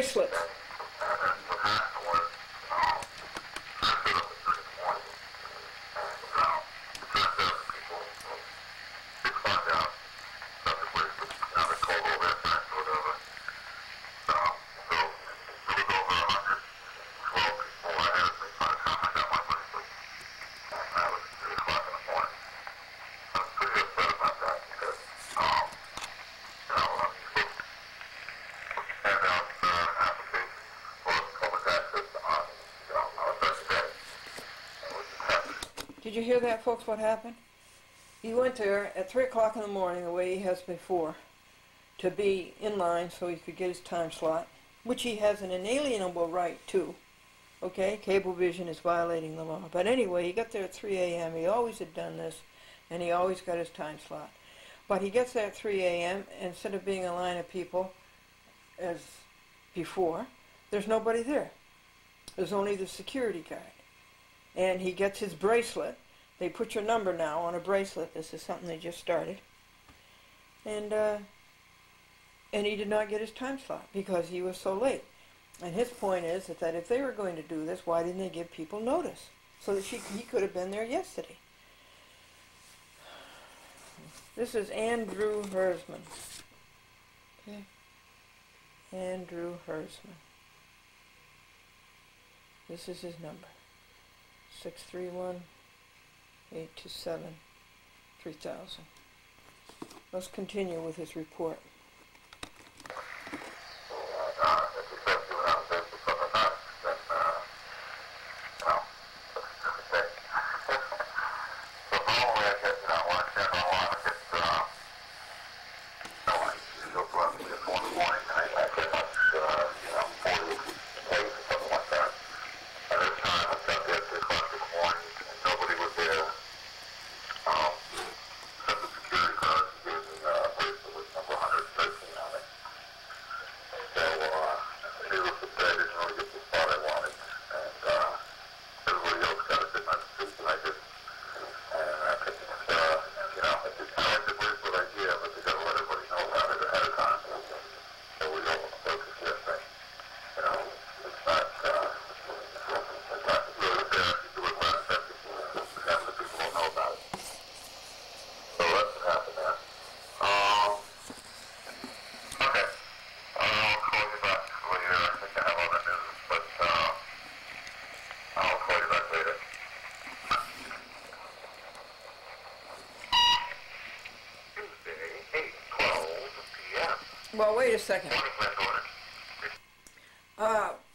bracelets. Did you hear that, folks, what happened? He went there at 3 o'clock in the morning, the way he has before, to be in line so he could get his time slot, which he has an inalienable right to. Okay, Cablevision is violating the law. But anyway, he got there at 3 a.m. He always had done this, and he always got his time slot. But he gets there at 3 a.m., instead of being a line of people as before, there's nobody there. There's only the security guard. And he gets his bracelet. They put your number now on a bracelet. This is something they just started. And he did not get his time slot because he was so late. And his point is that if they were going to do this, why didn't they give people notice? So that he could have been there yesterday. This is Andrew Hersman. Okay. Andrew Hersman. This is his number. 631-827-3000. Let's continue with his report. Well, wait a second.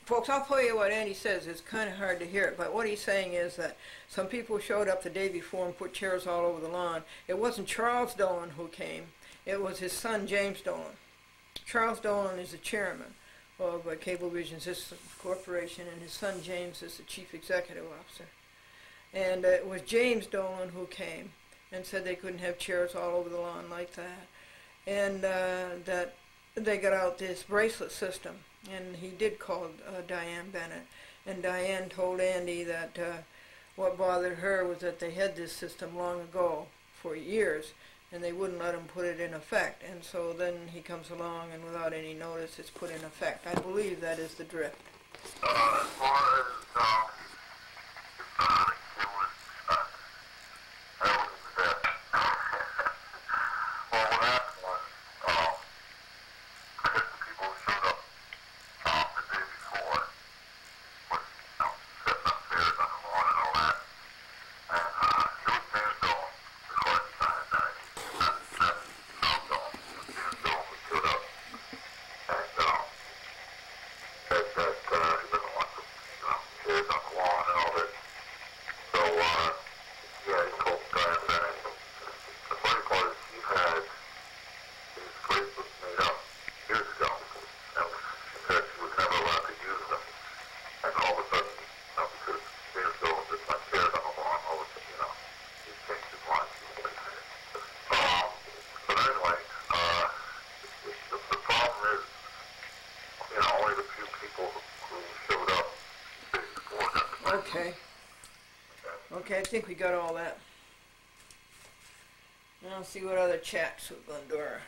Folks, I'll tell you what Andy says. It's kind of hard to hear it, but what he's saying is that some people showed up the day before and put chairs all over the lawn. It wasn't Charles Dolan who came. It was his son, James Dolan. Charles Dolan is the chairman of Cablevision Systems Corporation, and his son, James, is the chief executive officer. And it was James Dolan who came and said they couldn't have chairs all over the lawn like that. And that they got out this bracelet system, and he did call Diane Bennett, and Diane told Andy that what bothered her was that they had this system long ago for years, and they wouldn't let him put it in effect, and so then he comes along and without any notice it's put in effect. I believe that is the drift. As far as Okay, I think we got all that. Now let's see what other chats with Glendora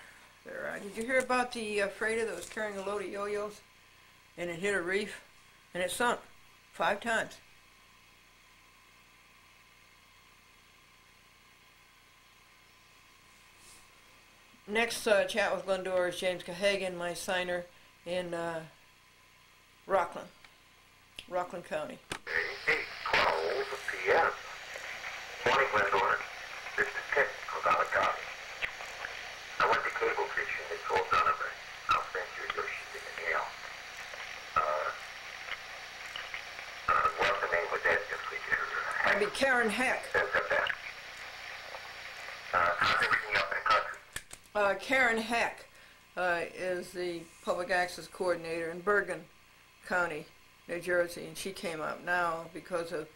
there are. Did you hear about the freighter that was carrying a load of yo-yos? and it hit a reef, and it sunk 5 times. Next chat with Glendora is James Cahagan, my signer in Rockland County. 8:12 p.m. Morning, Glendora. This is Ken about a copy. I went to cable fishing and told Donovan. I'll send you your sheet in the mail. What's the name of that? Just we can. That'd be Karen Heck. That's that. How's everything up in the country? Karen Heck is the public access coordinator in Bergen County, New Jersey, and she came up now because of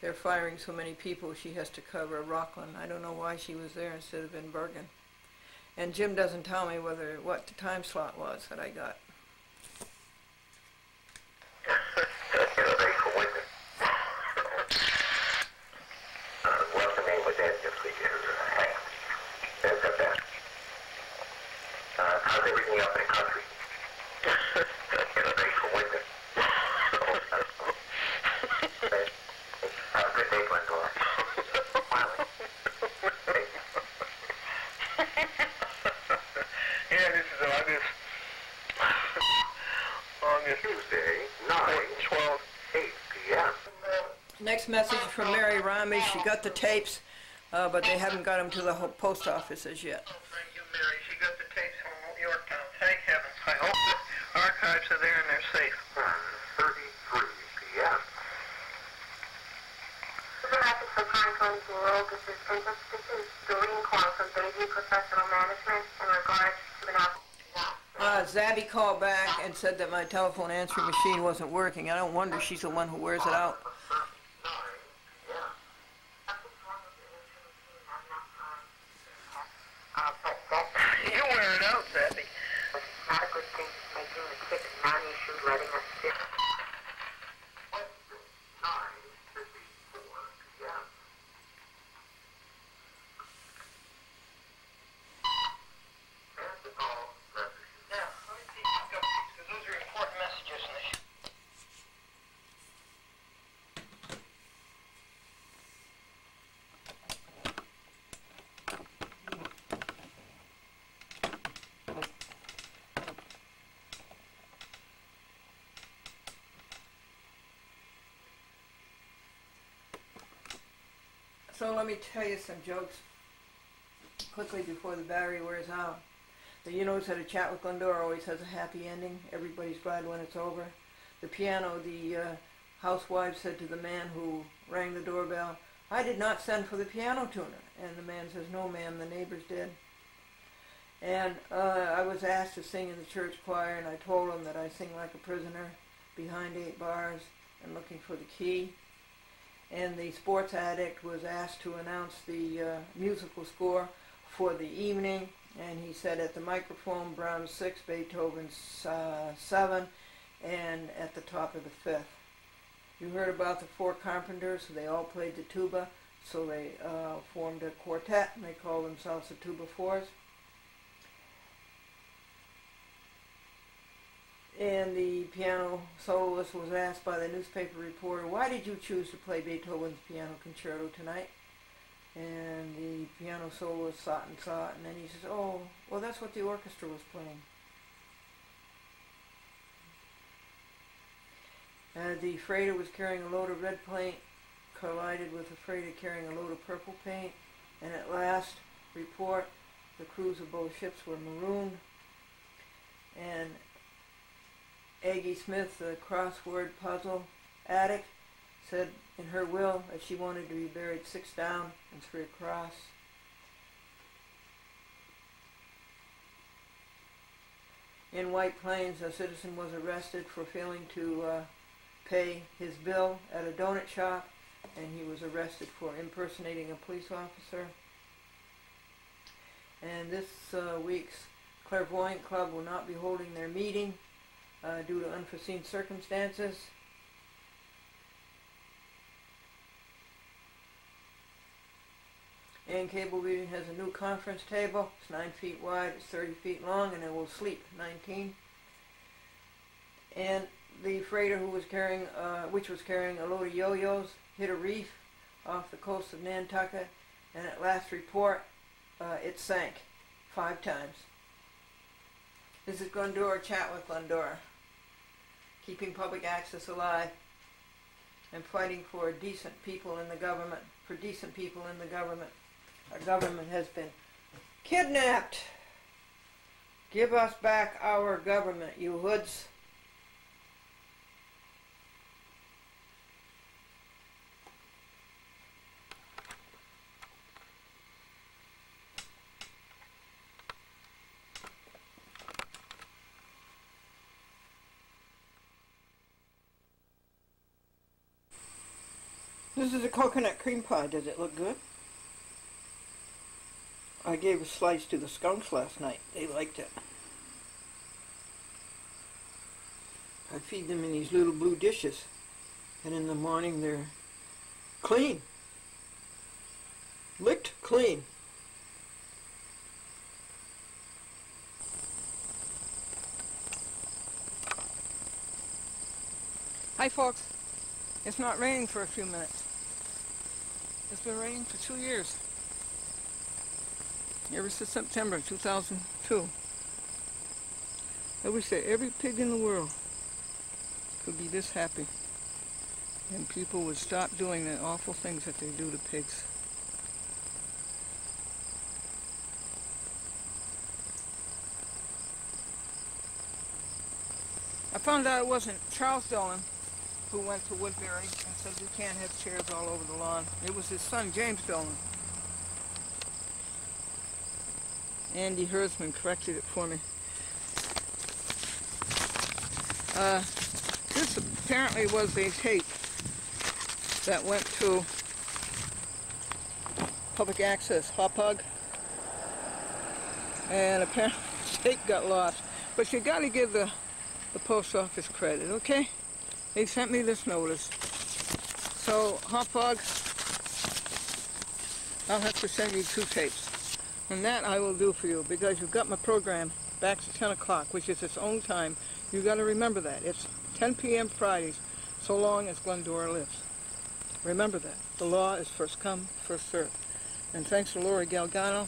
they're firing so many people. She has to cover Rockland. I don't know why she was there instead of in Bergen. And Jim doesn't tell me what the time slot was that I got. Very coincident. What's the name of that? Just we can. That's that. How's everything up in the country? Very coincident. Have a good day, Glendora. Smiling. Yeah, this is August Tuesday, 9:12, 8 p.m. Next message from Mary Rami. She got the tapes, but they haven't got them to the post office as yet. Oh, thank you, Mary. She got the tapes from Yorktown. Thank heavens. I hope the archives are there and they're safe. 1:33 p.m. This is a message from Pine County Rural Assistant. This is Doreen calling from Bayview Professional Management in regards to an application. Zabby called back and said that my telephone answering machine wasn't working. I don't wonder she's the one who wears it out. You wear it out, Sandy. But it's not a good thing making the kids non-issue letting us sit. Wednesday, 9:54 p.m. And all messages. Yeah, let me see if you've got these, because those are important messages in the So let me tell you some jokes quickly before the battery wears out. You notice that a chat with Glendora always has a happy ending. Everybody's glad when it's over. The piano, the housewife said to the man who rang the doorbell, "I did not send for the piano tuner." And the man says, "No, ma'am, the neighbors did." And I was asked to sing in the church choir, and I told them that I sing like a prisoner behind 8 bars and looking for the key. And the sports addict was asked to announce the musical score for the evening, and he said at the microphone, Brahms 6, Beethoven 7, and at the top of the 5th. You heard about the 4 carpenters, so they all played the tuba, so they formed a quartet, and they called themselves the Tuba Fours. And the piano soloist was asked by the newspaper reporter, "Why did you choose to play Beethoven's piano concerto tonight?" And the piano soloist thought, and then he says, "Oh, well, that's what the orchestra was playing." The freighter was carrying a load of red paint, collided with the freighter carrying a load of purple paint, and at last report, the crews of both ships were marooned. And Aggie Smith, the crossword puzzle addict, said in her will that she wanted to be buried 6 down and 3 across. In White Plains, a citizen was arrested for failing to pay his bill at a donut shop, and he was arrested for impersonating a police officer. And this week's Clairvoyant Club will not be holding their meeting due to unforeseen circumstances. And Cable Vision has a new conference table. It's 9 feet wide, it's 30 feet long, and it will sleep 19. And the freighter which was carrying a load of yo-yos, hit a reef off the coast of Nantucket, and at last report, it sank 5 times. This is Glendora, chat with Glendora, keeping public access alive and fighting for decent people in the government, for decent people in the government. Our government has been kidnapped. Give us back our government, you hoods. This is a coconut cream pie. Does it look good? I gave a slice to the skunks last night. They liked it. I feed them in these little blue dishes, and in the morning they're clean. Licked clean. Hi folks. It's not raining for a few minutes. It's been raining for 2 years. Ever since September 2002. I wish that every pig in the world could be this happy. And people would stop doing the awful things that they do to pigs. I found out it wasn't Charles Dillon who went to Woodbury and said we can't have chairs all over the lawn. It was his son, James Dillon. Andy Hersman corrected it for me. This apparently was a tape that went to public access, Hopog, and apparently the tape got lost. But you got to give the post office credit, okay? They sent me this notice. So, Hopog, I'll have to send you 2 tapes. And that I will do for you, because you've got my program back to 10 o'clock, which is its own time. You've got to remember that. It's 10 p.m. Fridays, so long as Glendora lives. Remember that. The law is first come, first served. And thanks to Lori Galgano,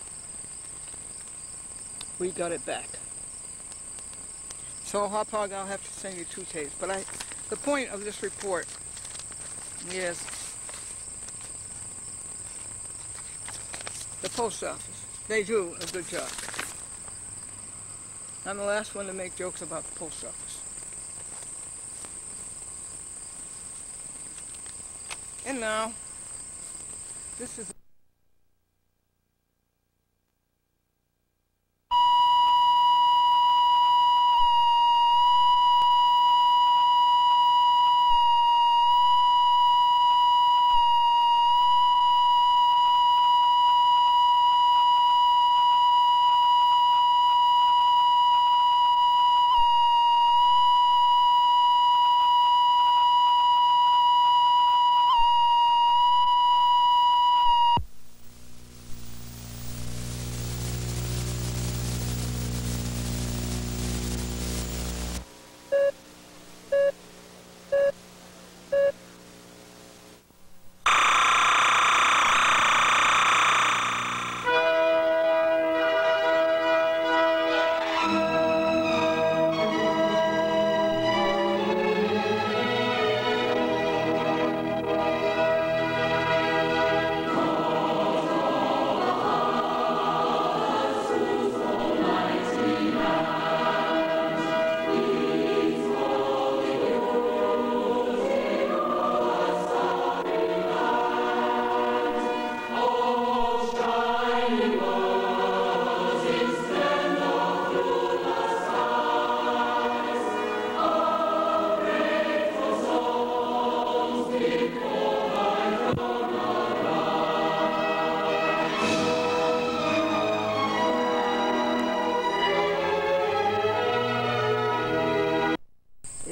we got it back. So, Hopog, I'll have to send you 2 tapes. But the point of this report is the post office. They do a good job. I'm the last one to make jokes about the post office. And now, this is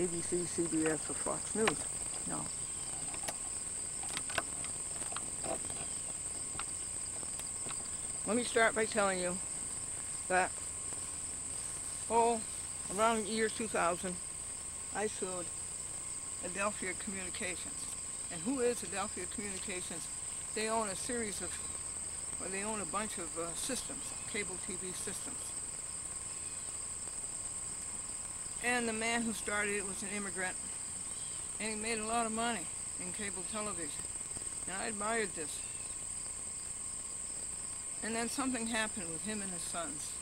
ABC, CBS, or Fox News. No. Let me start by telling you that, around the year 2000, I sued Adelphia Communications. And who is Adelphia Communications? They own a series of, or they own a bunch of systems, cable TV systems. And the man who started it was an immigrant, and he made a lot of money in cable television. And I admired this. And then something happened with him and his sons.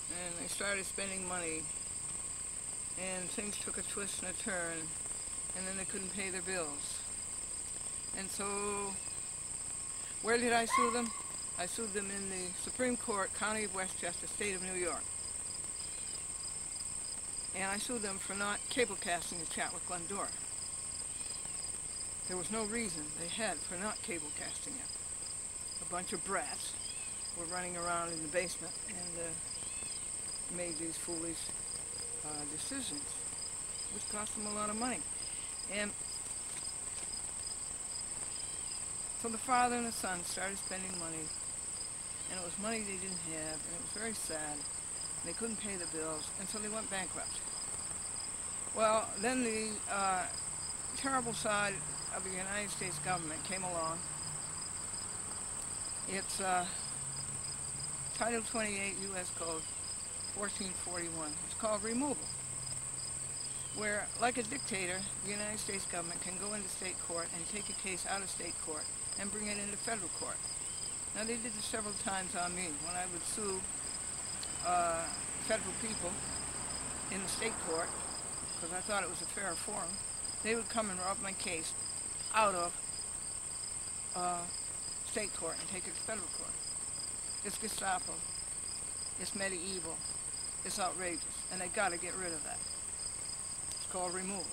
And they started spending money, and things took a twist and a turn, and then they couldn't pay their bills. And so, where did I sue them? I sued them in the Supreme Court, County of Westchester, State of New York. And I sued them for not cablecasting the Chatwick Glendora. There was no reason they had for not cablecasting it. A bunch of brats were running around in the basement and made these foolish decisions, which cost them a lot of money. And so the father and the son started spending money, and it was money they didn't have, and it was very sad. They couldn't pay the bills, and so they went bankrupt. Well, then the terrible side of the United States government came along. It's Title 28 U.S. Code 1441. It's called removal, where, like a dictator, the United States government can go into state court and take a case out of state court and bring it into federal court. Now, they did this several times on me. When I would sue federal people in the state court, because I thought it was a fair forum, they would come and rub my case out of state court and take it to federal court. It's Gestapo. It's medieval. It's outrageous. And they got to get rid of that. It's called removal.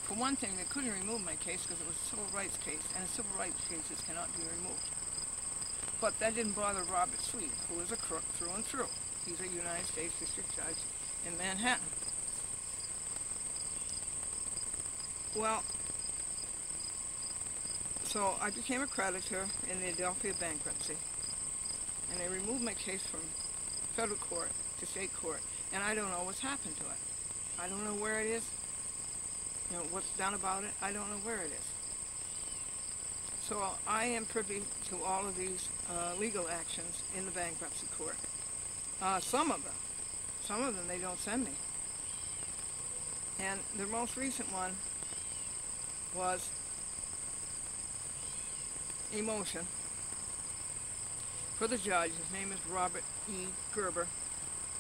For one thing, they couldn't remove my case because it was a civil rights case, and civil rights cases cannot be removed. But that didn't bother Robert Sweet, who is a crook through and through. He's a United States District Judge in Manhattan. Well, so I became a creditor in the Adelphia bankruptcy, and they removed my case from federal court to state court, and I don't know what's happened to it. I don't know where it is. You know, what's done about it, I don't know where it is. So I am privy to all of these legal actions in the bankruptcy court. Some of them they don't send me. And the most recent one was a motion for the judge. His name is Robert E. Gerber,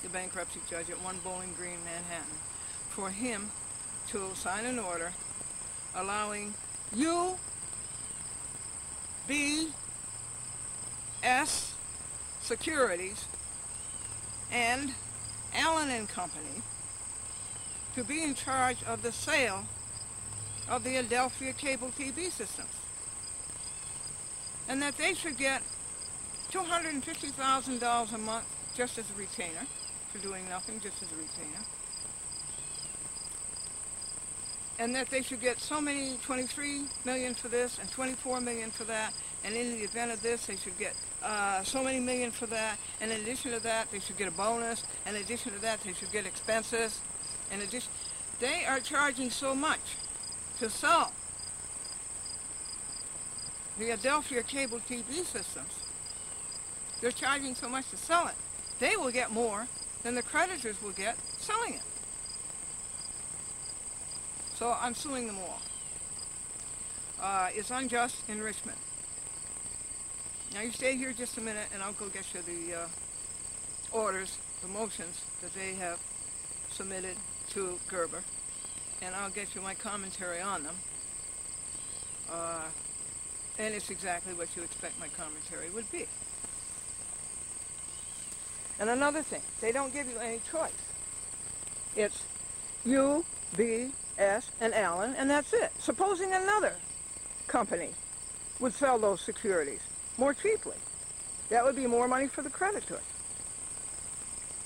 the bankruptcy judge at 1 Bowling Green, Manhattan, for him to sign an order allowing UBS Securities and Allen and Company to be in charge of the sale of the Adelphia cable TV systems, and that they should get $250,000 a month just as a retainer for doing nothing, just as a retainer, and that they should get so many, 23 million for this and 24 million for that, and in the event of this they should get so many million for that, and in addition to that they should get a bonus, and in addition to that they should get expenses, in addition, they are charging so much to sell the Adelphia cable TV systems. They're charging so much to sell it. They will get more than the creditors will get selling it. So I'm suing them all. It's unjust enrichment. Now you stay here just a minute and I'll go get you the orders, the motions that they have submitted to Gerber, and I'll get you my commentary on them. And it's exactly what you expect my commentary would be. And another thing, they don't give you any choice. It's U, B, S, and Allen, and that's it. Supposing another company would sell those securities more cheaply, that would be more money for the creditors.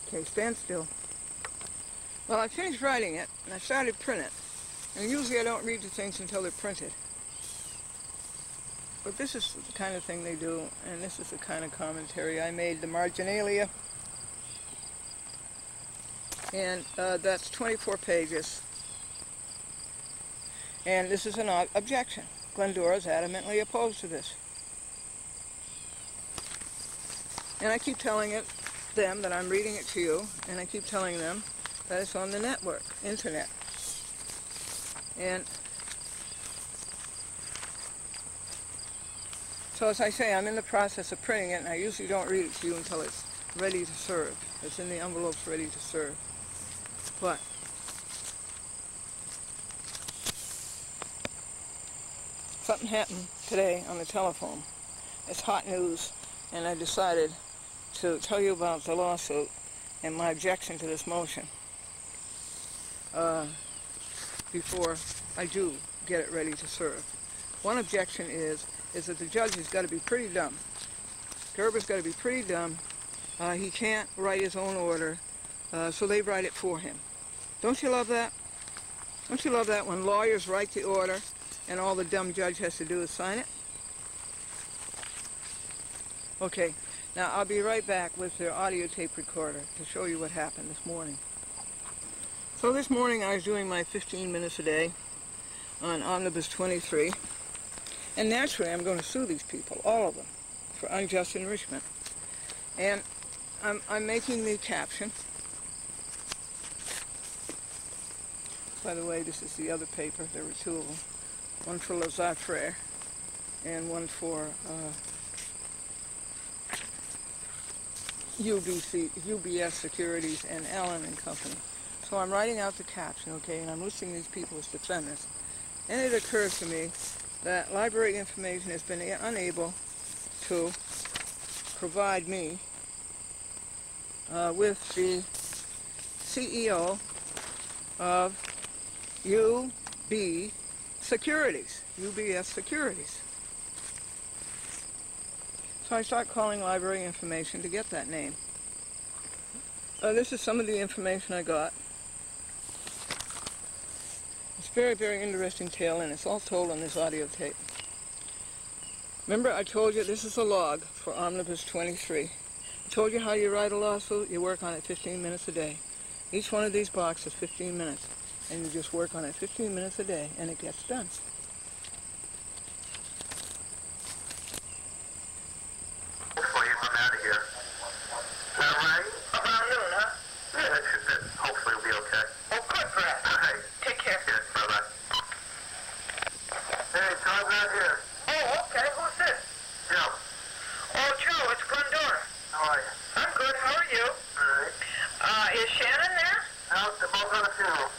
Okay, stand still. Well, I finished writing it, and I started printing it. And usually I don't read the things until they're printed. But this is the kind of thing they do, and this is the kind of commentary I made, the marginalia. And that's 24 pages. And this is an objection. Glendora is adamantly opposed to this. And I keep telling them that I'm reading it to you, and I keep telling them that it's on the network, internet. And so as I say, I'm in the process of printing it, and I usually don't read it to you until it's ready to serve. It's in the envelopes ready to serve. But something happened today on the telephone. It's hot news, and I decided to tell you about the lawsuit and my objection to this motion before I do get it ready to serve. One objection is that the judge has got to be pretty dumb. Gerber's got to be pretty dumb. He can't write his own order, so they write it for him. Don't you love that? Don't you love that when lawyers write the order and all the dumb judge has to do is sign it? Okay, now I'll be right back with the audio tape recorder to show you what happened this morning. So this morning I was doing my 15 minutes a day on Omnibus 23, and naturally I'm going to sue these people, all of them, for unjust enrichment. And I'm making the caption. By the way, this is the other paper. There were two of them. One for Lazare Frere and one for UBS Securities and Allen and Company. So I'm writing out the caption, okay, and I'm listing these people as defendants. And it occurs to me that library information has been unable to provide me with the CEO of UBS Securities. So I start calling library information to get that name. This is some of the information I got. It's a very, very interesting tale, and it's all told on this audio tape. Remember I told you this is a log for Omnibus 23. I told you how you write a lawsuit. You work on it 15 minutes a day. Each one of these boxes 15 minutes. And you just work on it 15 minutes a day, and it gets done. Before you come out of here. Is that right? About noon, huh? Yeah, that hopefully will be okay. Oh, good, Brad. All right. Take care. Yes, bye-bye. Hey, Tom's out here. Oh, okay. Who's this? Joe, Oh, Joe, it's Glendora. how are you? I'm good. How are you? All right. Is Shannon there? No, they're both on a funeral.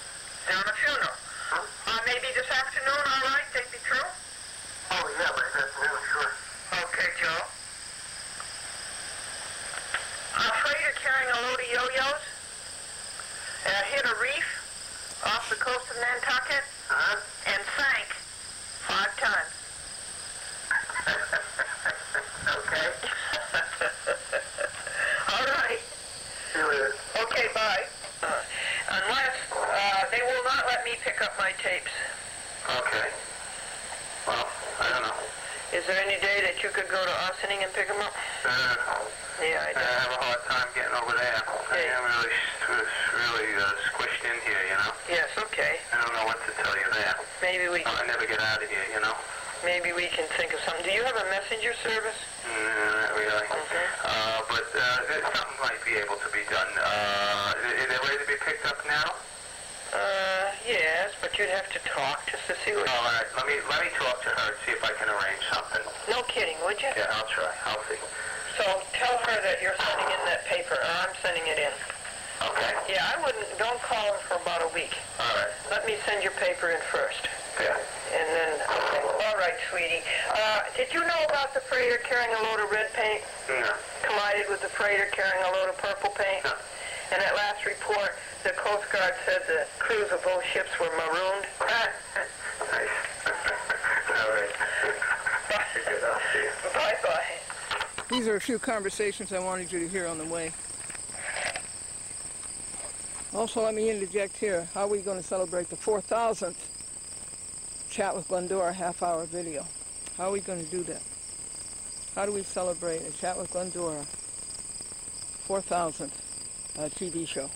They're on a funeral. Huh? Maybe this afternoon, all right? Take me through? Oh, yeah, but this afternoon, sure. Okay, Joe. A freighter carrying a load of yo-yos hit a reef off the coast of Nantucket Huh? and sank 5 times. Okay. All right. See you later. Okay, bye. Unless they will not let me pick up my tapes. Okay. Well, I don't know. Is there any day that you could go to Ossining and pick them up? Yeah, I I do. have a hard time getting over there. Hey. I am really squished in here, you know. Yes, okay. I don't know what to tell you there. Maybe we I never get out of here, you know. maybe we can think of something. Do you have a messenger service? Not really. Okay. But something might be able to be done. Is it ready to be picked up now? Yes, but you'd have to talk just to see what... All right. Let me talk to her and see if I can arrange something. No kidding, would you? Yeah, I'll try. I'll see. So tell her that you're sending in that paper, or I'm sending it in. Okay. Yeah, don't call her for about a week. All right. Let me send your paper in first. Yeah. And then, okay. All right, sweetie. Did you know about the freighter carrying a load of red paint No. collided with the freighter carrying a load of purple paint? No. And at last report, the Coast Guard said the crews of both ships were marooned. Nice. All right. Good. I'll see you. Bye-bye. These are a few conversations I wanted you to hear on the way. Also, let me interject here. How are we going to celebrate the 4,000th Chat with Glendora half-hour video? How are we going to do that? How do we celebrate a Chat with Glendora 4,000th TV show?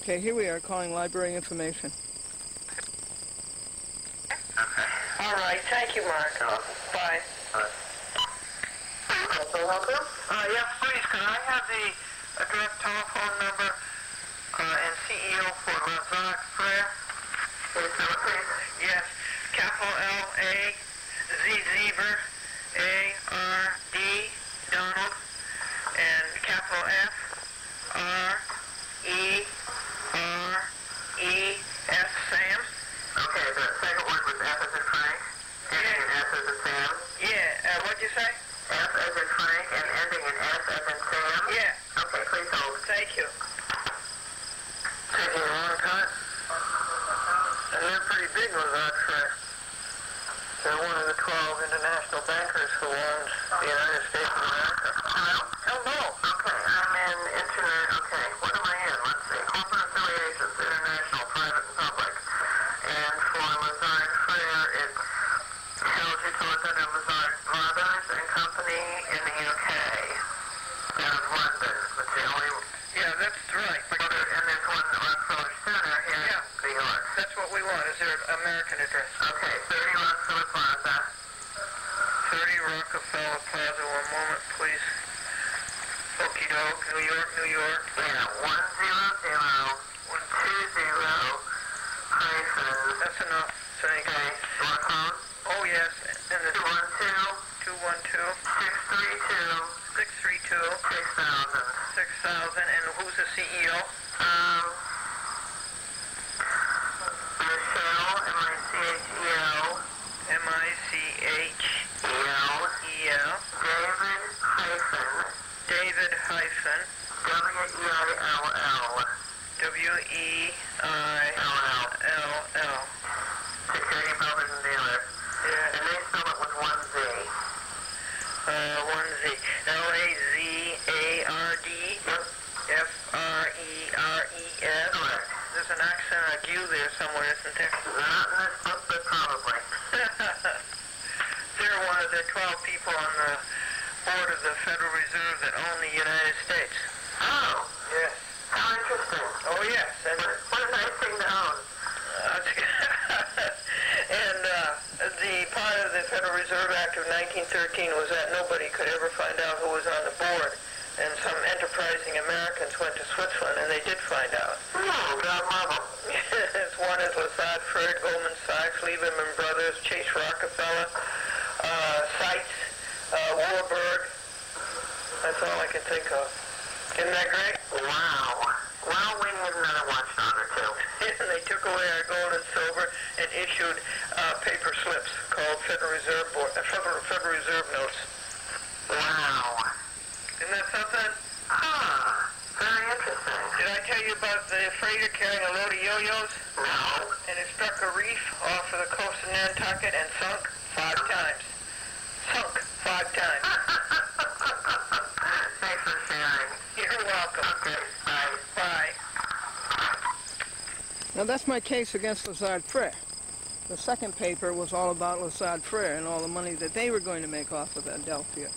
Okay, here we are calling library information. All right. Thank you, Mark. Bye. Yes, please. Can I have the address, telephone number, and CEO for Lazard Frere? Yes. Capital L-A, Z Zebra, A-R-D, Donald, and capital F, R-E-R-E-S, Sam. Okay, the second word was F as in Frank, ending in S as in Sam. Yeah, what'd you say? F as in Frank and ending in S as in Sam. Yeah. Okay, please hold. Thank you. Taking a long time. And they're pretty big, Lazard Frere. They're one of the 12 international bankers who owns the United States of America. Hello. Okay, I'm in internet. Okay, what am I in? Let's see. Corporate affiliations, international, private, and public. And for Lazard Frere, it tells you to look under Lazard Brothers and Company in the UK. Out of London. That's the only... Yeah, that's right. And there's one at Rockefeller Center here in New York. That's what we want. Is there an American address? Okay, 30 Rockefeller Plaza. 30 Rockefeller Plaza. One moment, please. Okie doke, New York, New York. Yeah, 100 hyphen. That's enough. Thank you. Okay, your phone? Oh, yes. And the 212 212 632 632 6000. 6000. And who's the CEO? Michelle, M-I-C-H-E-L. M-I-C-H-E-L. David hyphen. W-E-I-L-L. W-E-I-L-L. Security Brothers and Dealers. Yeah. And they spell it with one Z. One Z. L-A-Z-A-R-D. Yep. F-R-E-R-E-S. Correct. There's an accent on you there somewhere, isn't there? Not in this book, but probably. They're one of the 12 people on the board of the Federal Reserve that own the United States. Oh. Yes. How interesting. Oh, yes. And, What a nice thing to own. and the part of the Federal Reserve Act of 1913 was that nobody could ever find out who was on the board. And some enterprising Americans went to Switzerland, and they did find out. Oh, God love them. One is Lazard Frere, Goldman Sachs, Lieberman Brothers, Chase Rockefeller, Seitz, Warburg. That's all I can think of. Isn't that great? Wow. Well, we need another watchdog or two. And they took away our gold and silver and issued paper slips called Federal Reserve notes. Wow. Isn't that something? Very interesting. Did I tell you about the freighter carrying a load of yo-yos? No. And it struck a reef off of the coast of Nantucket and sunk 5 times. Sunk 5 times. Thanks for sharing. You're welcome. Okay, bye. Bye. Now that's my case against Lazard Frere. The second paper was all about Lazard Frere and all the money that they were going to make off of Adelphia.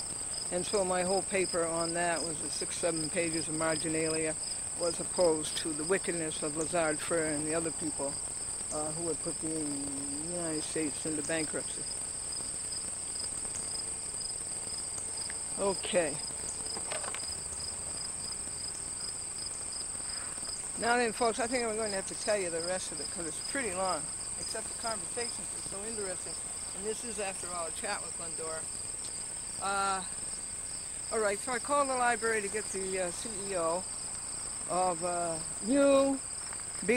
And so my whole paper on that was the 6-7 pages of marginalia, was opposed to the wickedness of Lazard Frere and the other people who had put the United States into bankruptcy. Okay. Now then, folks, I think I'm going to have to tell you the rest of it because it's pretty long, except the conversations are so interesting. And this is, after all, a chat with Glendora. All right, so I called the library to get the CEO of UB,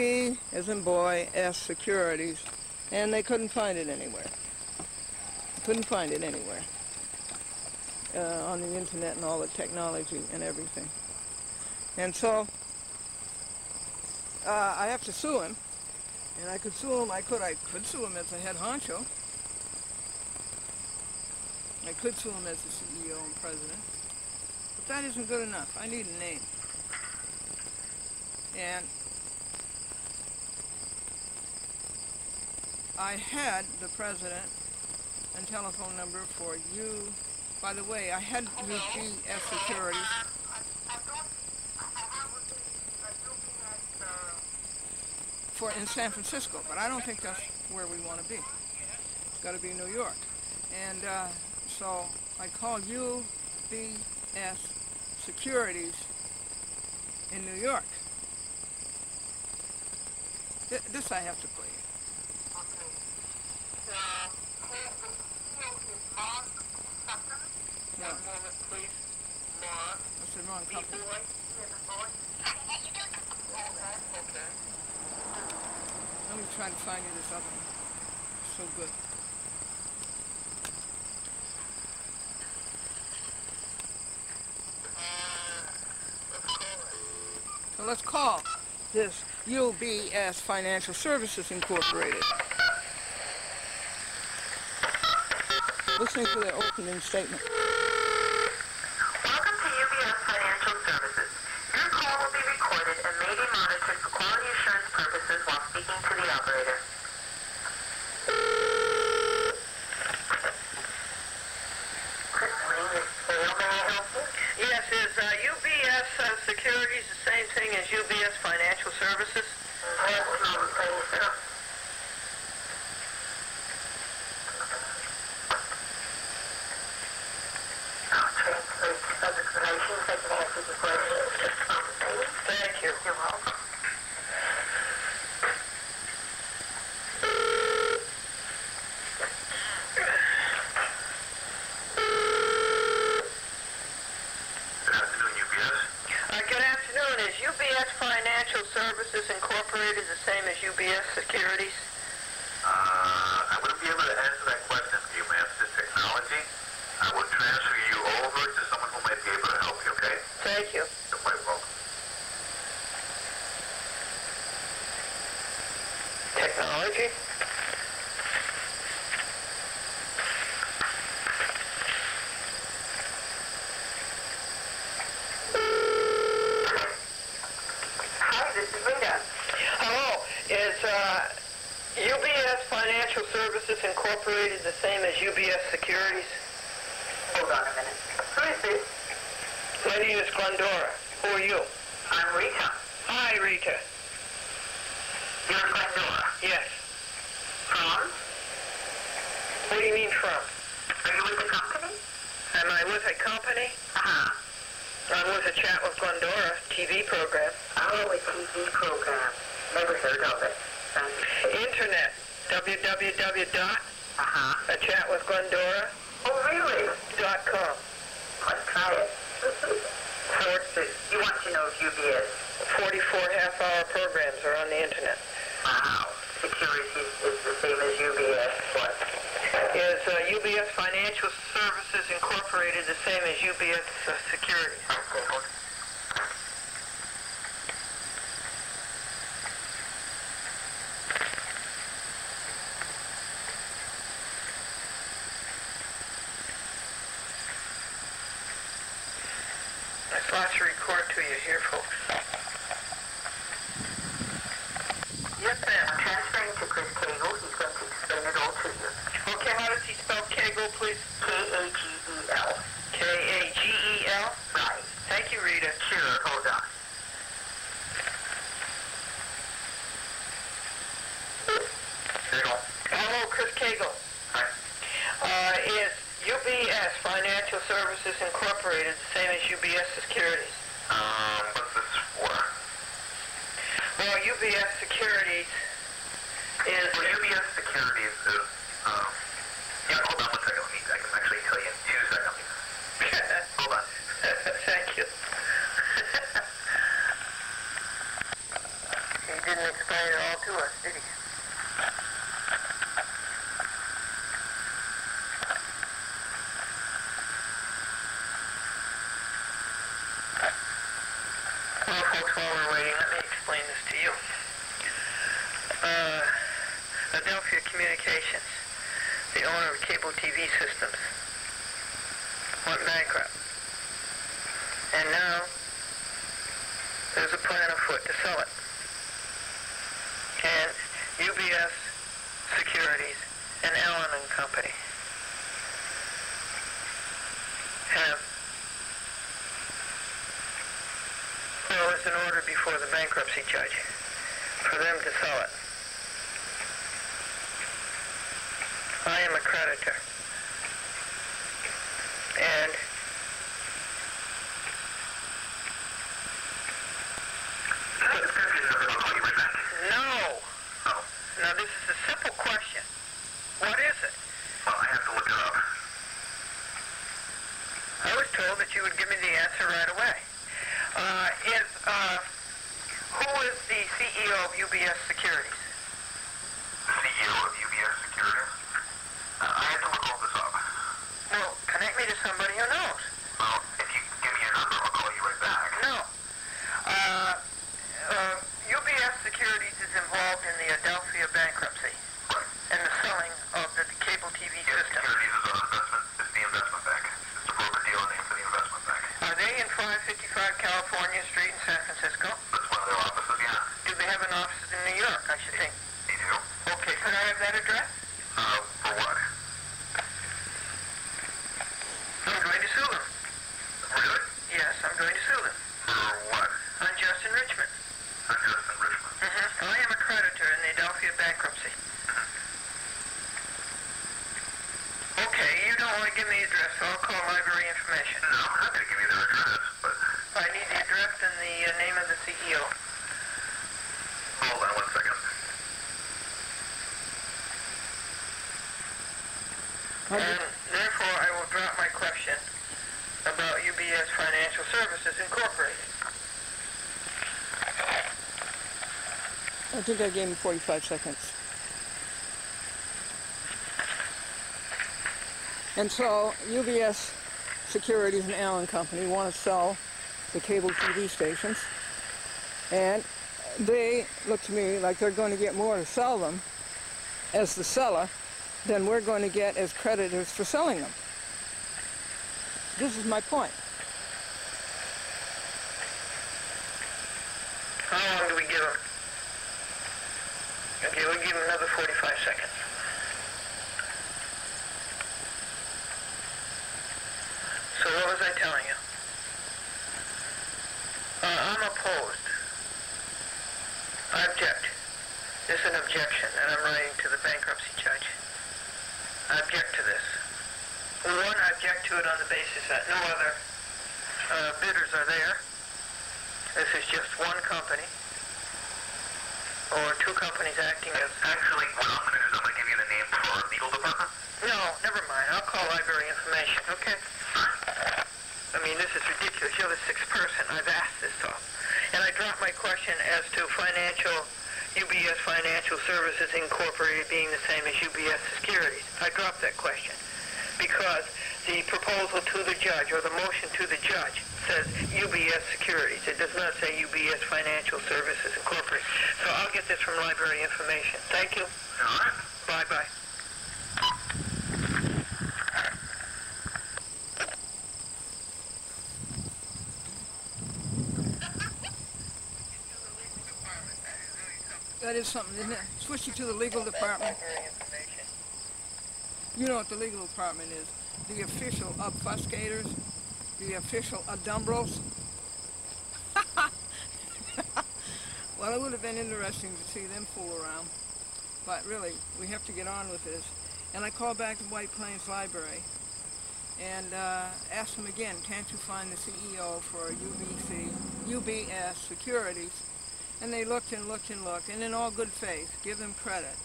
as in boy, S Securities, and they couldn't find it anywhere. Couldn't find it anywhere on the internet and all the technology and everything. And so I have to sue him, and I could sue him. I could sue him as the head honcho. I could sue him as the CEO and president. But that isn't good enough. I need a name. And I had the president and telephone number for you. By the way, I had UBS Securities. In San Francisco, but I don't think that's where we want to be. got to be New York. And so I called UBS Securities in New York. This I have to play. Okay. So, is Mark Chathams? No. One moment, please. Mark. That's the wrong company. B-boy. Okay. Let me try to find you this other one. So good. So let's call this UBS Financial Services Incorporated. Listening to their opening statement. Welcome to UBS Financial Services. Your call will be recorded and may be monitored for quality assurance purposes while speaking to the operator. Yes, is UBS Securities the same thing as UBS Financial Services? Thank you. You're welcome. Good afternoon, UBS. Good afternoon. Is UBS Financial Services Incorporated the same as UBS Securities? I wouldn't be able to answer that question for you, ma'am. This is technology. I will transfer you over to someone who might be able to help you, okay? Thank you. You're quite welcome. Technology? Hi, this is Rita. Hello. Is UBS Financial Services Incorporated the same as UBS Securities? Hold on a minute. Who is this? My name is Glendora. Who are you? I'm Rita. Hi, Rita. You're Glendora. Yes. From? What do you mean from? Are you with the company? Am I with a company? Uh-huh. I'm with a Chat with Glendora TV program. Oh, a TV program. Never heard of it. Internet. www.achatwithglendora.com. Oh, really? Let's try it. You want to know if UBS? 44 half-hour programs are on the internet. Wow. Securities is the same as UBS. What? Is UBS Financial Services Incorporated the same as UBS Securities? There's lots to record to you here, folks. Yes, ma'am. I'm transferring to Chris Cagle. He's going to explain it all to you. Okay, how does he spell Kegel, please? K-A-G-E-L. K-A-G-E-L? Right. Thank you, Rita. Sure. Hold on. Cagle. Hello, Chris Kegel. Hi. Is UBS Financial Services Incorporated the same as UBS Securities? What's this for? Well, UBS Securities is... Well, UBS Securities is, yeah, hold on one second. I can actually tell you in 2 seconds. Hold on. Thank you. He didn't explain it all to us, did he? Well, folks, while we're waiting, let me explain this to you. Adelphia Communications, the owner of cable TV systems, went bankrupt. And now, there's a plan afoot to sell it. And UBS Securities and Allen and Company have, well, there's an order before the bankruptcy judge for them to sell it. I am a creditor. And no. Oh. Now this is a simple question. What is it? Well, I have to look it up. I was told that you would give me the answer right away. Who is the CEO of UBS Securities? CEO of UBS Securities? I have to look all this up. Well, connect me to somebody who knows. Well, if you give me your number, I'll call you right back. No. UBS Securities is involved in the Adelphia bankruptcy Right. and the selling of the cable TV Yes, system. Securities is our investment. It's the investment bank. It's the broker-dealer name for the investment bank. Are they in 555 California Street in San Francisco? That's one of their offices, yeah. Do they have an office in New York, I should think? They do. Okay, could I have that address? For what? I'm going to sue them. Really? Yes, I'm going to sue them. For what? Unjust enrichment. Unjust enrichment. I am a creditor in the Adelphia bankruptcy. Okay, you don't want to give me the address, so I'll call library information. No, I'm happy to give you their address, but I need the address and the name of the CEO. hold on 1 second. And therefore, I will drop my question about UBS Financial Services Incorporated. I think I gave him 45 seconds. And so UBS Securities and Allen Company want to sell the cable TV stations, and they look to me like they're going to get more to sell them as the seller than we're going to get as creditors for selling them. This is my point. How long do we give them? Okay, we'll give them another 45 seconds. So what was I telling you? I'm opposed. I object. This is an objection that I'm writing to the bankruptcy judge. I object to this. One, I object to it on the basis that no other bidders are there. This is just one company, or two companies acting as... Actually, what I'm going to do is I'm going to give you the name for our legal department. No, never mind. I'll call library information, okay? I mean, this is ridiculous. You're the sixth person I've asked this of. And I dropped my question as to UBS Financial Services Incorporated being the same as UBS Securities. I dropped that question because the proposal to the judge, or the motion to the judge, says UBS Securities. It does not say UBS Financial Services Incorporated. So I'll get this from library information. Thank you. All right. Bye-bye. That is something, isn't it? Switch you to the legal department. You know what the legal department is. The official obfuscators, the official adumbrals. Well, it would have been interesting to see them fool around. But really, we have to get on with this. And I called back to White Plains Library and asked them again, can't you find the CEO for UBS Securities? And they looked and looked and looked, and in all good faith, give them credit.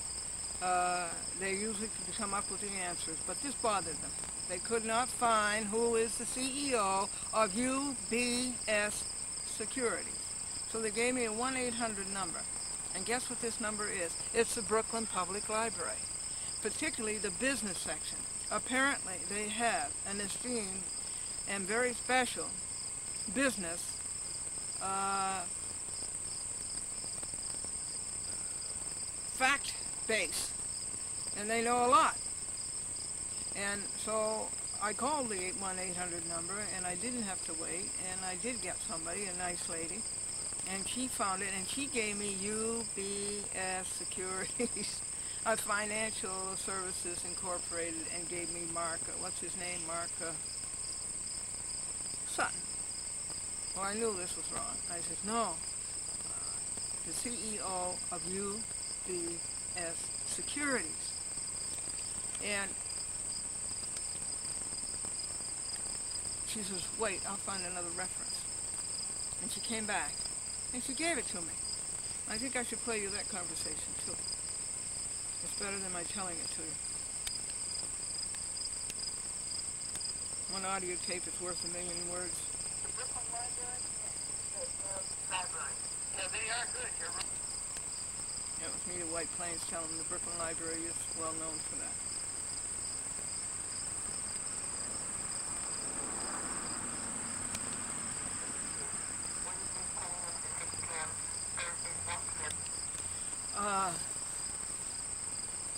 They usually could come up with the answers, but this bothered them. They could not find who is the CEO of UBS Securities. So they gave me a 1-800 number. And guess what this number is? It's the Brooklyn Public Library, particularly the business section. Apparently, they have an esteemed and very special business fact base, and they know a lot. And so I called the 1-800 number, and I didn't have to wait, and I did get somebody, a nice lady, and she found it, and she gave me UBS Securities Financial Services Incorporated, and gave me Mark, what's his name, Mark Sutton. Well, I knew this was wrong. I said, no, the CEO of UBS Securities. And she says, wait, I'll find another reference. And she came back, and she gave it to me. I think I should play you that conversation, too. It's better than my telling it to you. One audio tape is worth a million words. The Brooklyn Library? Library. Yeah, they are good. You're right. It was me to White Plains telling them the Brooklyn Library is well known for that.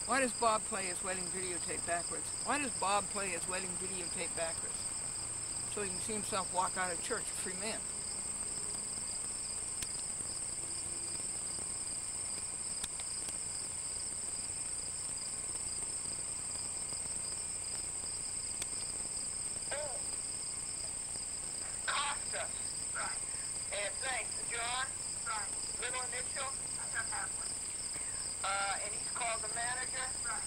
Why does Bob play his wedding videotape backwards? Why does Bob play his wedding videotape backwards? So he can see himself walk out of church a free man. Costa. Right. And thanks. John? Right. Little initial? I don't have one. And he's called the manager? Right.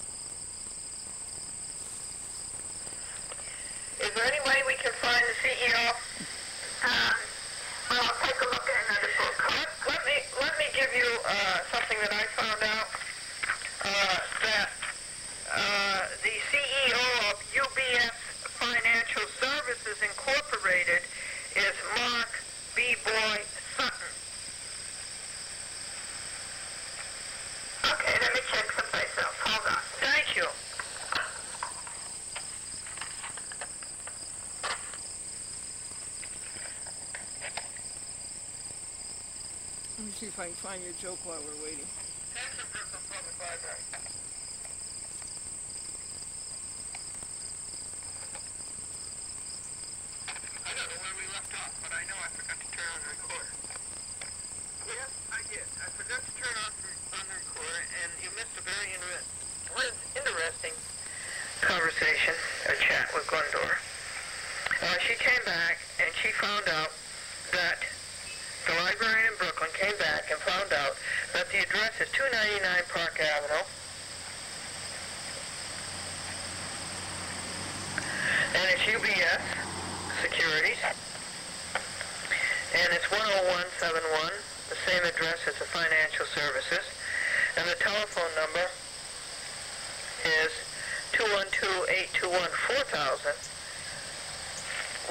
Is there any way we can find the CEO? Well, I'll take a look at another book. Let me give you something that I found out. That the CEO of UBS Financial Services Incorporated is Mark B. Boy Sutton. Okay, let me check someplace else. Hold on. Thank you. Let me see if I can find your joke while we're waiting. That's the Brooklyn Public Library. I don't know where we left off, but I know I forgot to turn on the recorder. Yes, I did. I forgot to turn on the recorder, and you missed a very interesting conversation, a chat with Glendora. She came back, and she found out that the librarian in Brooklyn came back and found out that the address is 299 Park Avenue, and it's UBS Securities, and it's 10171, the same address as the financial services, and the telephone number is 212-821-4000,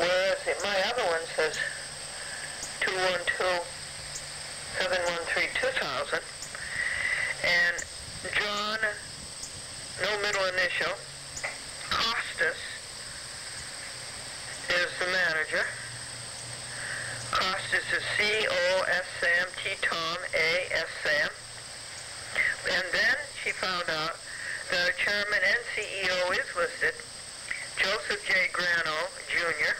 whereas my other one says 212-713-2000, and John, no middle initial, Costas is the manager. Costas is C-O-S Sam, T-Tom, A-S Sam. And then she found out that a chairman and CEO is listed, Joseph J. Grano, Jr.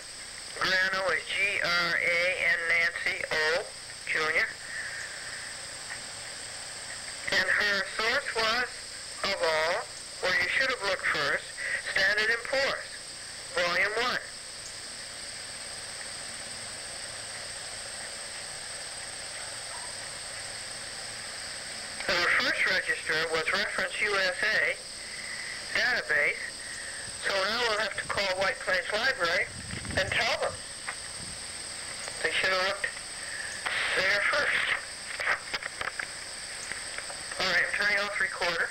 Grano is G-R-A-N Nancy O, Jr. And her source was, of all, where you should have looked first, Standard & Poor's, Volume 1. Her first register was Reference USA database, so now we'll have to call White Plains Library and tell them. They should have looked there first. All right, I'm turning off the recorder.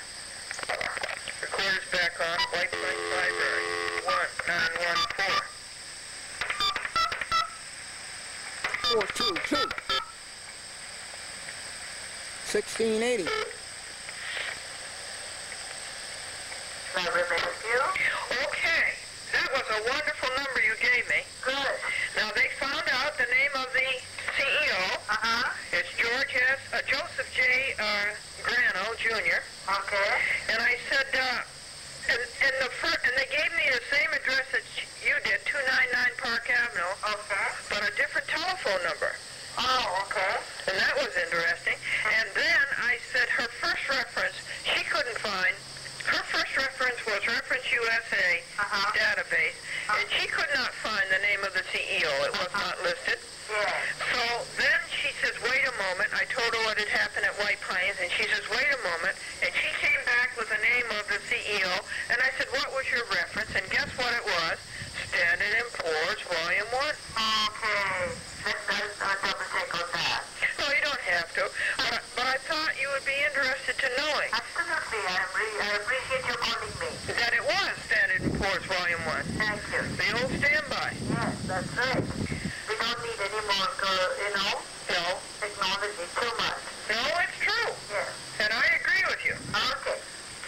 Recorder's back on. White Plains Library, 1914. 422 1680. May I remain you? Okay, that was a wonderful number you gave me. Good. Now they found out the name of the CEO. It's Joseph J. Grano, Jr. Okay. And I said, and they gave me the same address that you did, 299 Park Avenue. Okay. But a different telephone number. Oh, okay. And that was interesting. And then I said her first reference, she couldn't find. Her first reference was Reference USA database, and she could not find the name of the CEO. It was not listed. Yes. So then she says, wait a moment. I told her what had happened at White Plains, and she says, wait a moment. And she came back with the name of the CEO, and I said, what was your reference? And guess what it was? Standard & Poor's, Volume I appreciate you calling me. That it was Standard & Poor's Volume 1. Thank you. The old standby. Yes, that's right. We don't need any more, No. technology too much. No, it's true. Yes. And I agree with you. Okay.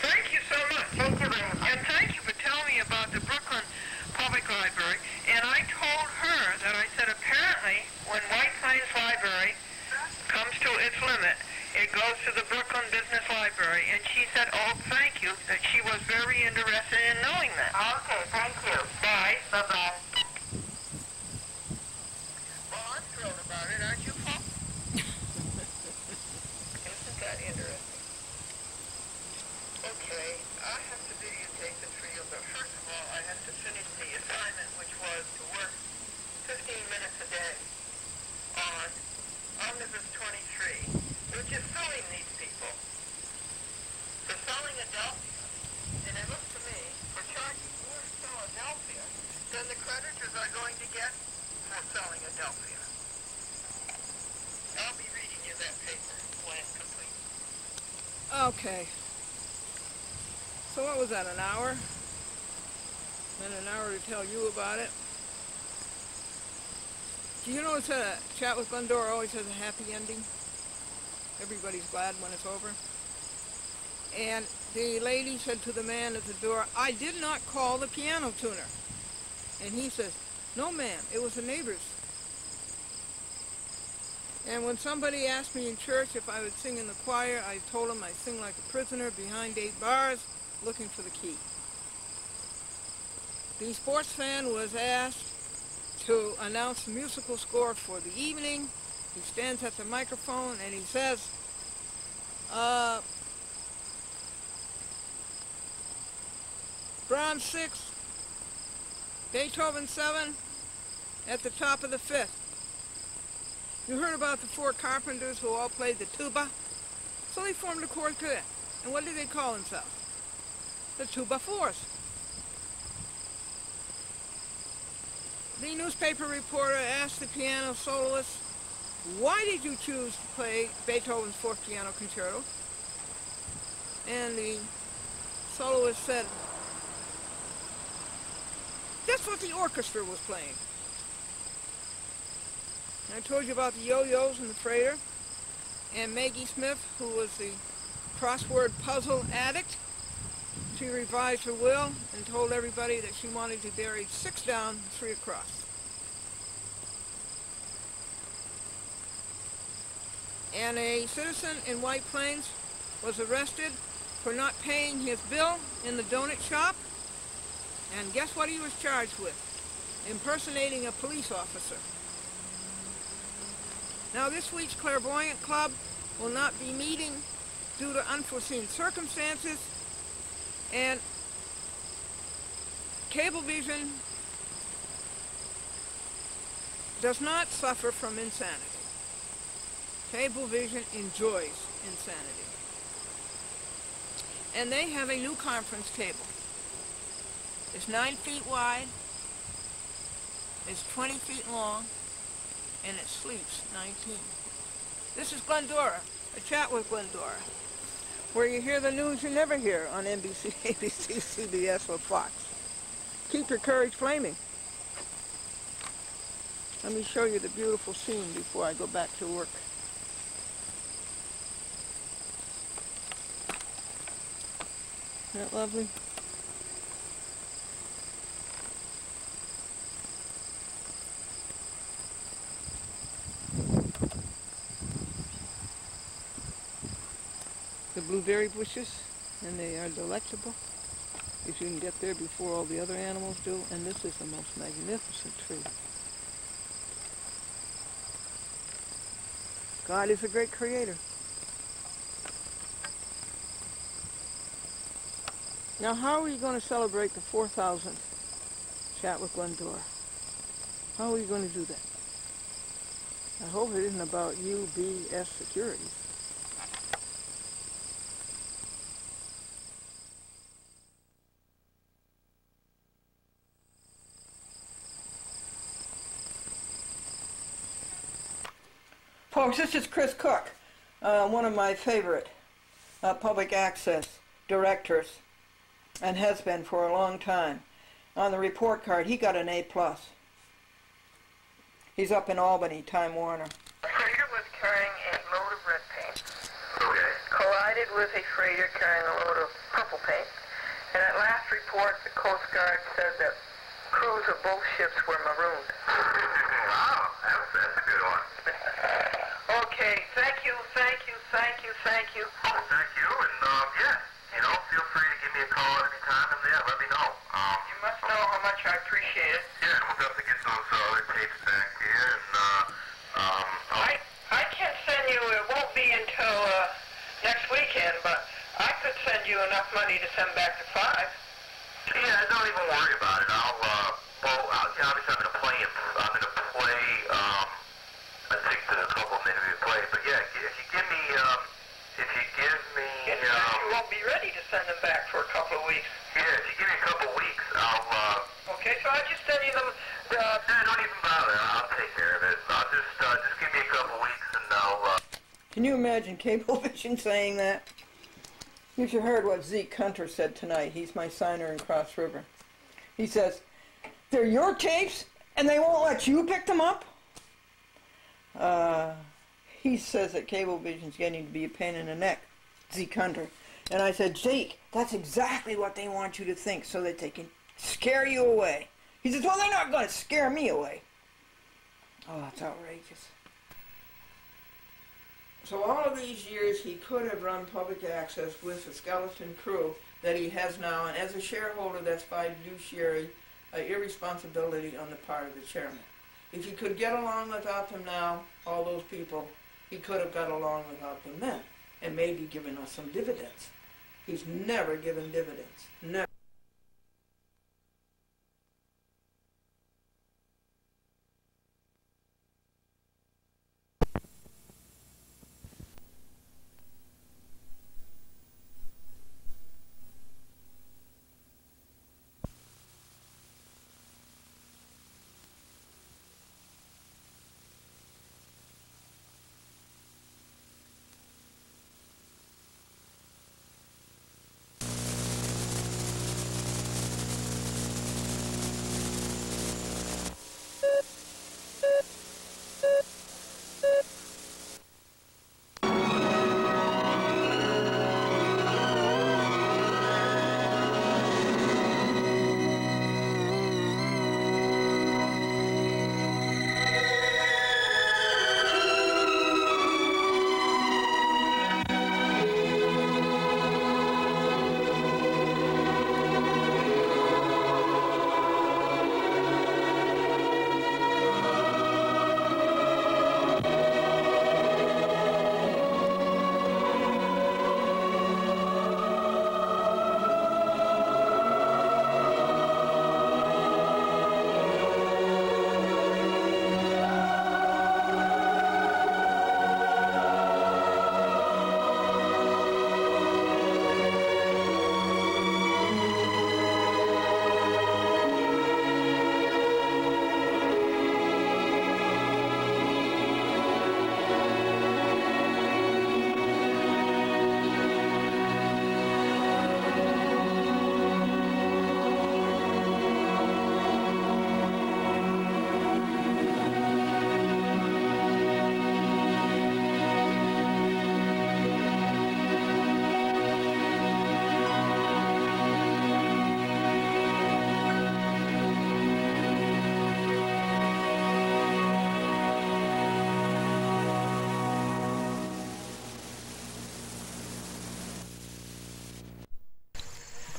Thank you so much. Thank you very much. And thank you for telling me about the Brooklyn Public Library. And I told her that I said apparently when White Plains Library comes to its limit, it goes to the Brooklyn Business Library. And she said, oh, thank you, that she was very interested in knowing that. Okay, thank you. Bye. Bye-bye. Well, I'm thrilled about it, aren't you, folks? Isn't that interesting? Okay, I have to videotape this for you, but first of all, I have to finish the assignment, which was to work 15 minutes a day on Omnibus 23, which is suing these people for selling Adelphia. And it looks to me, for charging more Philadelphia than the creditors are going to get for selling Adelphia. I'll be reading you that paper when it's complete. Okay. So what was that, an hour? And an hour to tell you about it? Do you notice that a chat with Glendora always has a happy ending? Everybody's glad when it's over. And the lady said to the man at the door, I did not call the piano tuner. And he says, no ma'am, it was the neighbors. And when somebody asked me in church if I would sing in the choir, I told them I'd sing like a prisoner behind 8 bars, looking for the key. The sports fan was asked to announce the musical score for the evening. He stands at the microphone and he says, Brahms 6, Beethoven 7, at the top of the 5th. You heard about the 4 carpenters who all played the tuba? So they formed a quartet. And what did they call themselves? The Tuba Fours. The newspaper reporter asked the piano soloist, why did you choose to play Beethoven's 4th Piano Concerto? And the soloist said, that's what the orchestra was playing. I told you about the yo-yos and the freighter, and Maggie Smith, who was the crossword puzzle addict. She revised her will and told everybody that she wanted to bury 6 down, 3 across. And a citizen in White Plains was arrested for not paying his bill in the donut shop. And guess what he was charged with? Impersonating a police officer. Now this week's Clairvoyant Club will not be meeting due to unforeseen circumstances, and Cablevision does not suffer from insanity. Cablevision enjoys insanity. And they have a new conference table. It's 9 feet wide, it's 20 feet long, and it sleeps 19. This is Glendora, a chat with Glendora, where you hear the news you never hear on NBC, ABC, CBS, or Fox. Keep your courage flaming. Let me show you the beautiful scene before I go back to work. Isn't that lovely? The blueberry bushes, and they are delectable if you can get there before all the other animals do, and this is the most magnificent tree. God is a great creator. Now, how are we going to celebrate the 4,000th Chat with Glendora? How are we going to do that? I hope it isn't about UBS Securities. Folks, this is Chris Cook, one of my favorite public access directors and has been for a long time. On the report card, he got an A+. He's up in Albany, Time Warner. A freighter was carrying a load of red paint. Okay. Collided with a freighter carrying a load of purple paint. And at last report, the Coast Guard said that crews of both ships were marooned. Wow, that's a good one. Okay, thank you. Oh, thank you, and yeah, feel free to give me a call at any time, and yeah, let me know. You must know how much I appreciate it. Yeah, we'll definitely get those other tapes back here, and I can't send you, it won't be until next weekend, but I could send you enough money to send back to 5. yeah, don't even worry about it. Obviously I'm gonna play I think there's a couple maybe to play, but yeah, if you give me, You won't be ready to send them back for a couple of weeks. yeah, if you give me a couple weeks, Okay, so I'll just send you them. don't even bother, I'll take care of it. I'll just give me a couple weeks, and I'll, Can you imagine Cablevision saying that? You should have heard what Zeke Hunter said tonight. He's my signer in Cross River. He says, they're your tapes and they won't let you pick them up? He says that Cablevision's getting to be a pain in the neck, Zeke Hunter. And I said, Zeke, that's exactly what they want you to think so that they can scare you away. He says, well, they're not going to scare me away. Oh, that's outrageous. So all of these years he could have run public access with a skeleton crew that he has now, and as a shareholder that's by fiduciary irresponsibility on the part of the chairman. If he could get along without them now, all those people, he could have got along without them then, and maybe given us some dividends. He's never given dividends, never.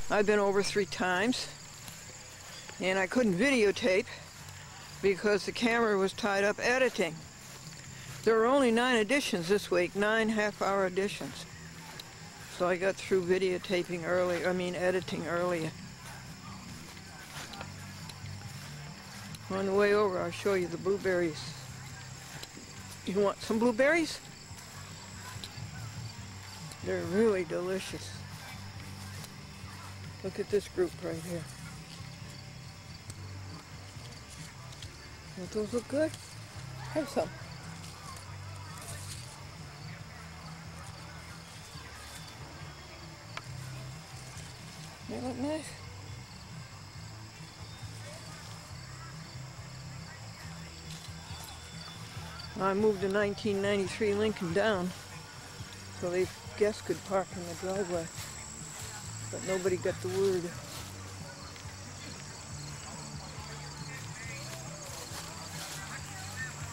I've been over 3 times, and I couldn't videotape because the camera was tied up editing. There were only 9 editions this week, 9 half-hour editions. So I got through editing early. On the way over, I'll show you the blueberries. You want some blueberries? They're really delicious. Look at this group right here. Don't those look good? Have some. They look nice. I moved a 1993 Lincoln down so they guests could park in the driveway, but nobody got the word.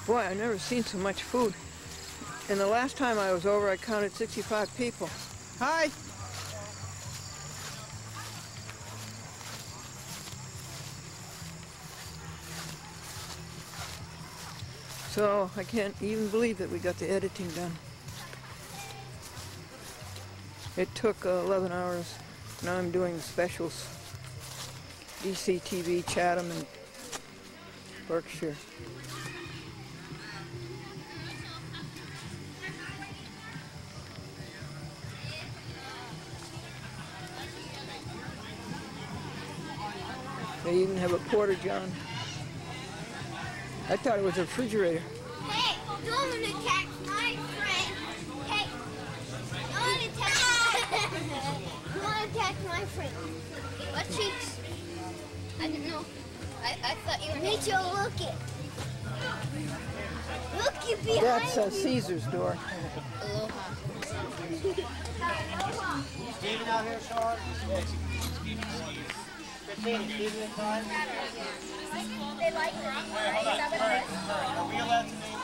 Boy, I've never seen so much food. And the last time I was over, I counted 65 people. Hi! So I can't even believe that we got the editing done. It took 11 hours. Now I'm doing the specials. DC TV, Chatham, and Berkshire. They even have a porta john. I thought it was a refrigerator. Hey, don't attack my friend. Hey, don't attack my friend. What cheeks? I didn't know. I thought you were. Mitchell, look it. Look it behind That's Caesar's door. Aloha. Steven out here, Sean? Christine, Steven inside? They like it. Hold on. Are we allowed to name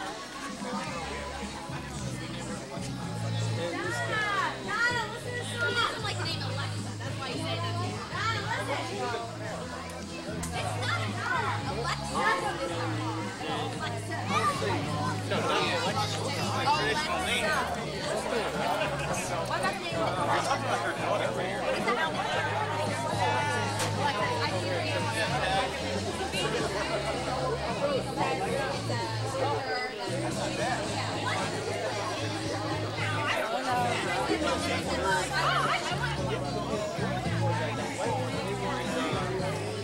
Nana, listen to this song. He doesn't like the name Alexa. That's why you say that. Nana, listen. It's not Nana. Alexa. No, not Alexa. My traditional name. What about the name? We're talking about her daughter right here.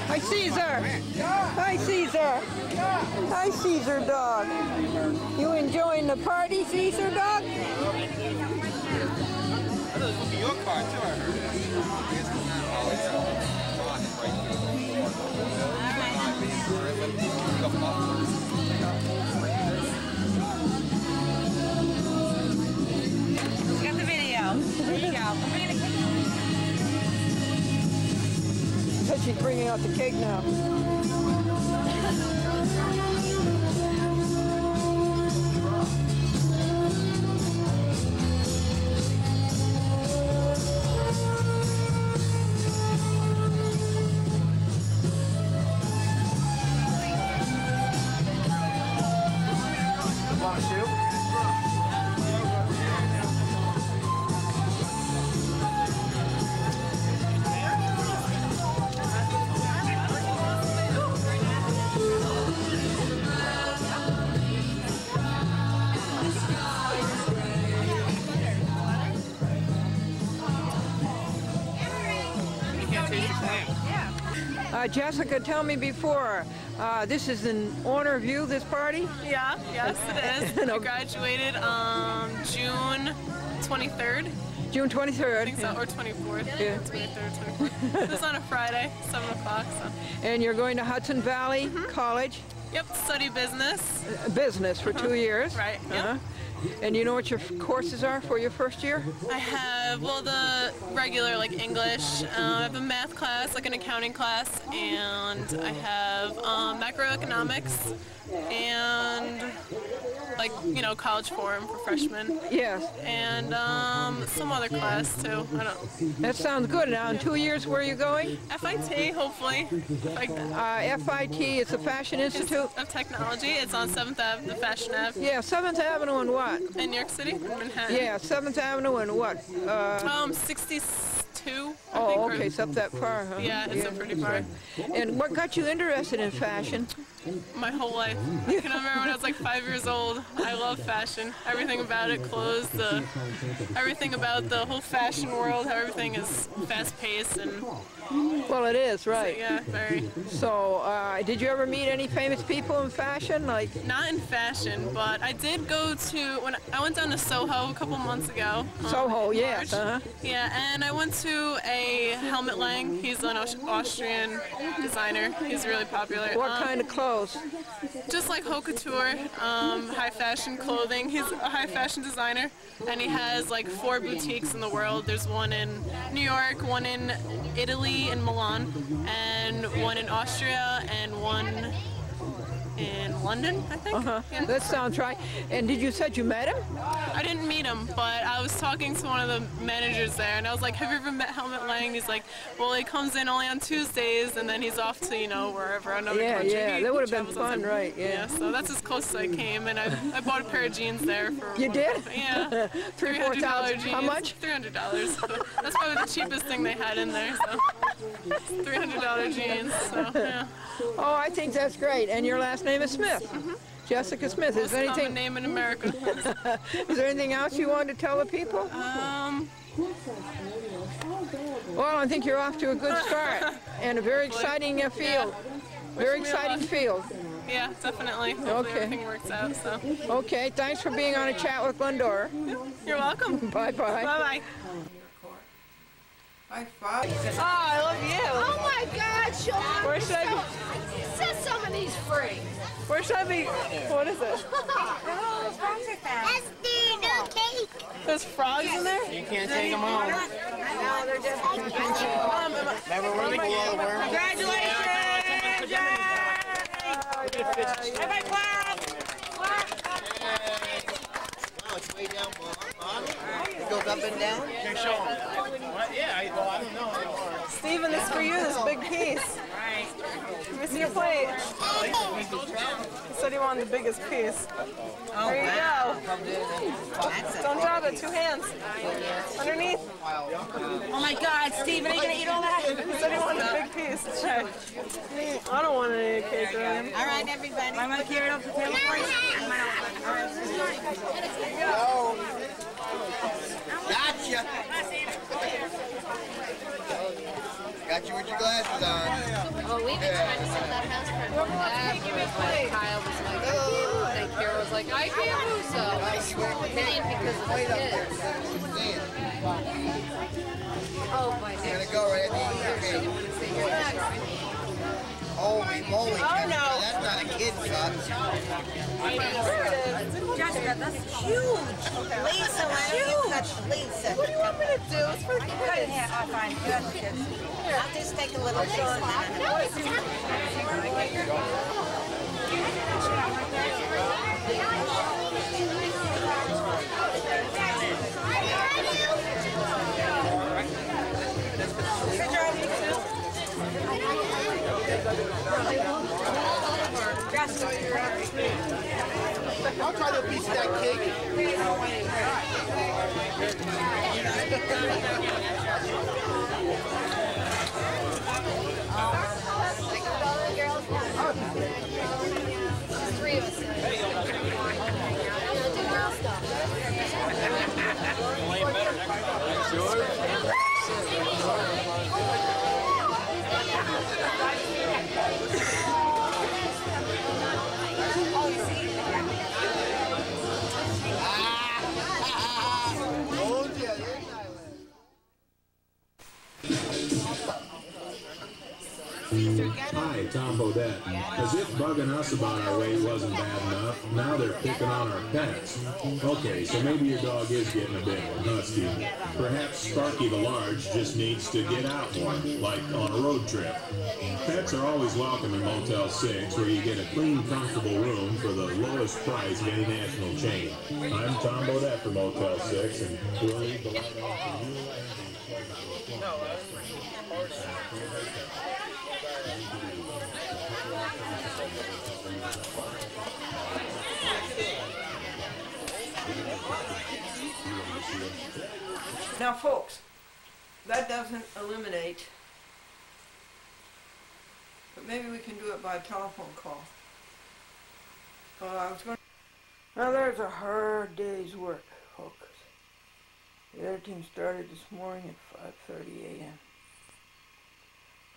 Hi, Caesar. Hi, Caesar. Hi, Caesar dog. You enjoying the party, Caesar dog? I thought this would be your car too, I Got the video. There you go. Said she's bringing out the cake now. Want to shoot? Jessica, tell me before, this is in honor of you, this party? Yeah, yes it is. I graduated June 23rd. June 23rd. I think so, or 24th. Yeah. 23rd, 24th. It was on a Friday, 7 o'clock. So. And you're going to Hudson Valley College? Yep, study business. Business for 2 years? Right, yep. And you know what your courses are for your first year? I have, well, the regular, like English, I have a math class, like an accounting class, and I have macroeconomics, and like, you know, college forum for freshmen. Yes. And some other class too. I don't. That sounds good. Now in 2 years, where are you going? FIT, hopefully. Like FIT, it's a Fashion Institute? of Technology. It's on 7th Ave, the Fashion Ave. Yeah, 7th Avenue and what? In New York City, in Manhattan. Yeah, 7th Avenue and what? 62. I Oh, think, or- okay, it's up that far, huh? Yeah, it's up pretty far. And what got you interested in fashion? My whole life. I can remember when I was like 5 years old. I love fashion. Everything about it, clothes, everything about the whole fashion world, how everything is fast-paced and Well, it is, So, right. yeah, very. So, did you ever meet any famous people in fashion? Like, Not in fashion, but I did go to, when I went down to Soho a couple months ago. Soho, in yes, March. Yeah, and I went to a Helmut Lang. He's an Austrian designer. He's really popular. what kind of clothes? Just like haute couture, high fashion clothing. He's a high fashion designer, and he has like 4 boutiques in the world. There's one in New York, one in Italy, in Milan, and one in Austria, and one in London, I think. Yeah. That sounds right. And did you said you met him? I didn't meet him, but I was talking to one of the managers there, and I was like, have you ever met Helmut Lang? He's like, well, he comes in only on Tuesdays, and then he's off to, you know, wherever, another country. Yeah, He that would have been travels all the fun, time. right, yeah. So that's as close as I came, and I bought a pair of jeans there for... You did? Yeah. $3,000, $4,000. jeans. How much? $300. That's probably the cheapest thing they had in there, so... $300 jeans, so, yeah. Oh, I think that's great. And your last name is Smith? Jessica Smith. Is there Most common anything? name in America. Is there anything else you wanted to tell the people? Well, I think you're off to a good start and a very exciting field. Very exciting field. Yeah, definitely. Hopefully everything works out, so. Okay, thanks for being on a chat with Glendora. You're welcome. Bye-bye. Bye-bye. High five. Oh, I love you. Oh my God, Sean! Where should I be? Says some of these free. Where should I be? What is it? That's the new cake. There's frogs in there? You can't take them home. No, they're just. Never run below the worm. Congratulations! Everybody clap! Wow, it's way down below. It goes up and down? Okay, show them. What? Yeah, I don't know anymore. Steven, this is for you, this big piece. Let me see your plate. He said he wanted the biggest piece. There you go. Don't drop it, 2 hands. Underneath. Oh my God, Steven, are you gonna eat all that? He said he wanted a big piece. Okay. I don't want any cake or anything. All right, everybody. I'm gonna carry it up the table for you. Gotcha! Got you with your glasses on. Oh, we've been trying to sell that house for forever. Kyle was like, oh, and Kara was like, I can't do so. Then because of the kids. Oh, my I'm dear. gonna go right at the end. Holy moly, that's not a kid cup. Jessica, that's huge. Lisa, why don't you touch Lisa? What do you want me to do? It's for the kids. Yeah, I'll find you. I'll just take a little piece. I'll try to piece of that cake. Three of us. Do girl stuff. Hi, Tom Bodette. As if bugging us about our weight wasn't bad enough, now they're picking on our pets. Okay, so maybe your dog is getting a bit husky. Perhaps Sparky the Large just needs to get out more, like on a road trip. Pets are always welcome in Motel 6, where you get a clean, comfortable room for the lowest price of any national chain. I'm Tom Bodette for Motel 6, and we'll leave the light on for you. Now, folks, that doesn't eliminate, but maybe we can do it by telephone call. I was going. Now, there's a hard day's work, folks. The editing started this morning at 5:30 a.m.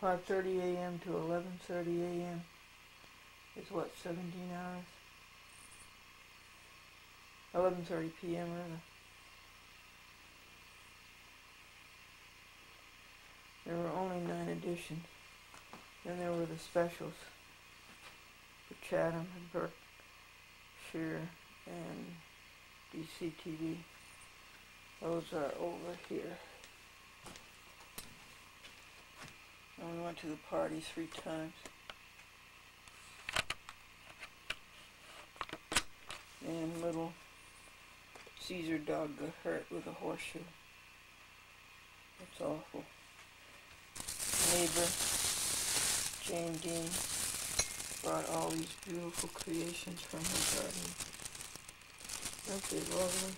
5:30 a.m. to 11:30 a.m. is what, 17 hours? 11:30 p.m. rather. There were only 9 editions. Then there were the specials for Chatham and Berkshire and DCTV. Those are over here. And we went to the party 3 times. And little Caesar dog got hurt with a horseshoe. That's awful. Neighbor Jane Dean brought all these beautiful creations from her garden. Aren't they lovely?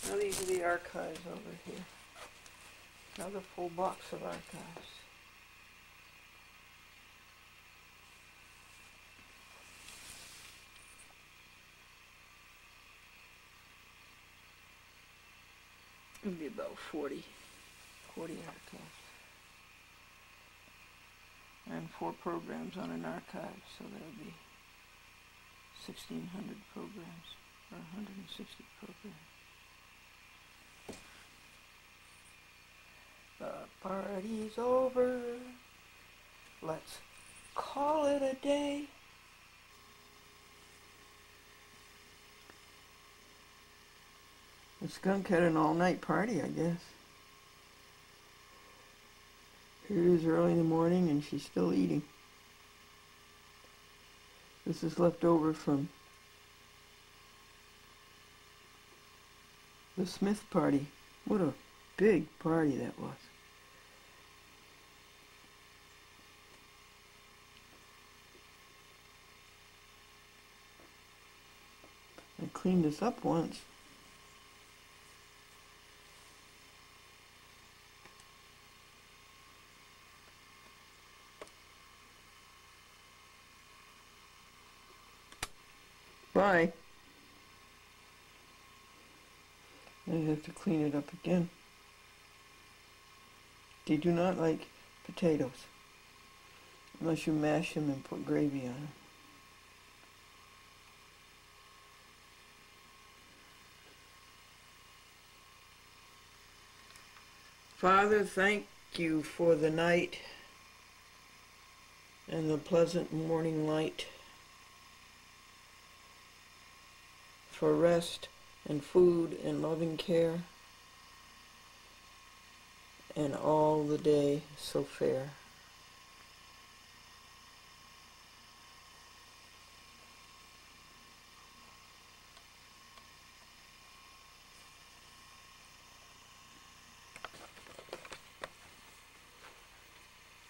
Now these are the archives over here. Another full box of archives. It'll be about 40 archives. And 4 programs on an archive, so there'll be 1,600 programs, or 160 programs. The party's over. Let's call it a day. The skunk had an all-night party, I guess. Here it is early in the morning and she's still eating. This is left over from the Smith party. What a big party that was. I cleaned this up once. Bye. I have to clean it up again. They do not like potatoes unless you mash them and put gravy on them. Father, thank you for the night and the pleasant morning light, for rest and food and loving care, and all the day so fair.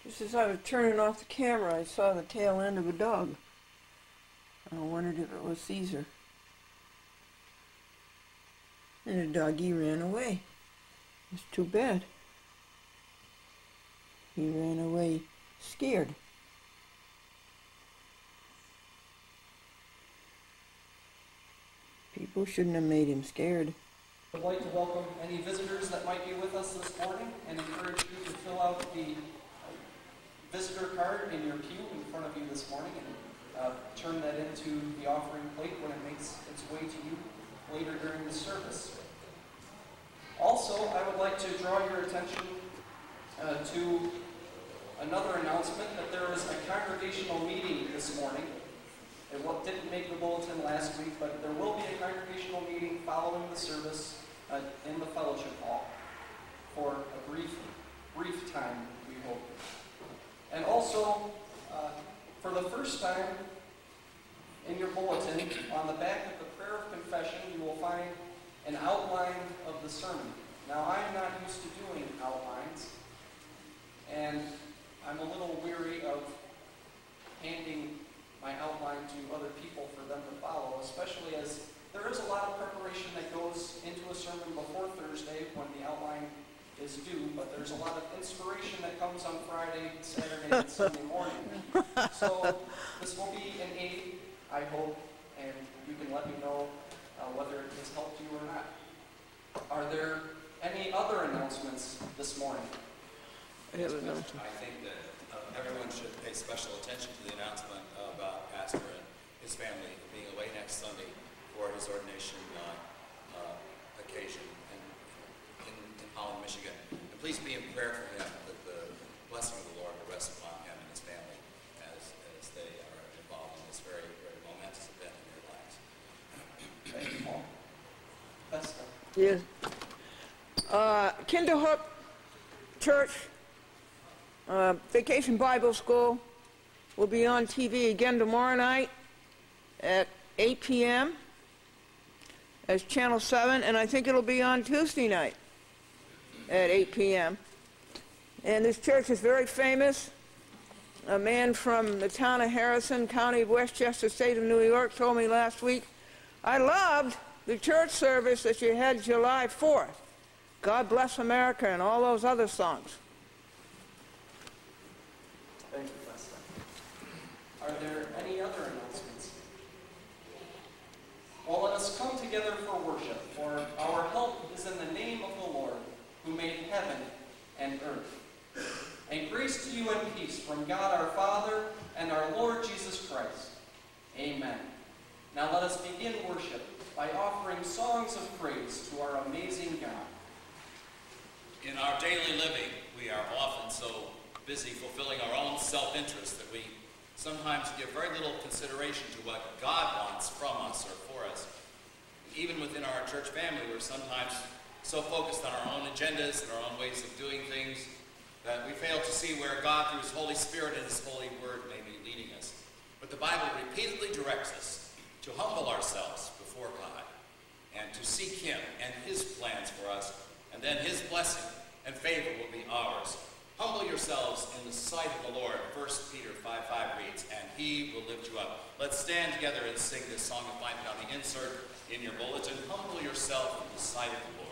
Just as I was turning off the camera, I saw the tail end of a dog. I wondered if it was Caesar. And the doggy ran away. It's too bad. He ran away scared. People shouldn't have made him scared. I'd like to welcome any visitors that might be with us this morning and encourage you to fill out the visitor card in your pew in front of you this morning and turn that into the offering plate when it makes its way to you later during the service. Also, I would like to draw your attention to another announcement that there is a congregational meeting this morning. It didn't make the bulletin last week, but there will be a congregational meeting following the service in the fellowship hall for a brief time, we hope. And also, for the first time in your bulletin, on the back of the prayer of confession, you will find an outline of the sermon. Now, I'm not used to doing outlines, and I'm a little weary of handing my outline to other people for them to follow, especially as there is a lot of preparation that goes into a sermon before Thursday when the outline is due, but there's a lot of inspiration that comes on Friday, Saturday, and Sunday morning. So this will be an aid, I hope, and you can let me know whether it has helped you or not. Are there any other announcements this morning? I have an announcement. I think that everyone should pay special attention to the announcement about Pastor and his family being away next Sunday for his ordination occasion in Holland, Michigan. And please be in prayer for him, that the blessing of the Lord will rest upon him and his family as they are involved in this very, very momentous event in their lives. Thank you, Paul. Besta. Yes. Kinderhook Church Vacation Bible School will be on TV again tomorrow night at 8 p.m. as Channel 7, and I think it'll be on Tuesday night at 8 p.m. And this church is very famous. A man from the town of Harrison, county of Westchester, state of New York, told me last week, I loved the church service that you had July 4th. God Bless America and all those other songs. Thank you, Besta. Are there any other announcements? Well, let us come together for worship, for our help is in the name of the Lord, who made heaven and earth. And grace to you and peace from God our Father and our Lord Jesus Christ. Amen. Now let us begin worship by offering songs of praise to our amazing God. In our daily living, we are often so busy fulfilling our own self-interest that we sometimes give very little consideration to what God wants from us or for us. Even within our church family, we're sometimes so focused on our own agendas and our own ways of doing things that we fail to see where God, through his Holy Spirit and his holy word, may be leading us. But the Bible repeatedly directs us to humble ourselves before God and to seek him and his plans for us, and then his blessing and favor will be ours. Humble yourselves in the sight of the Lord. 1 Peter 5:5 reads, and he will lift you up. Let's stand together and sing this song. You'll find it on the insert in your bulletin. Humble yourself in the sight of the Lord.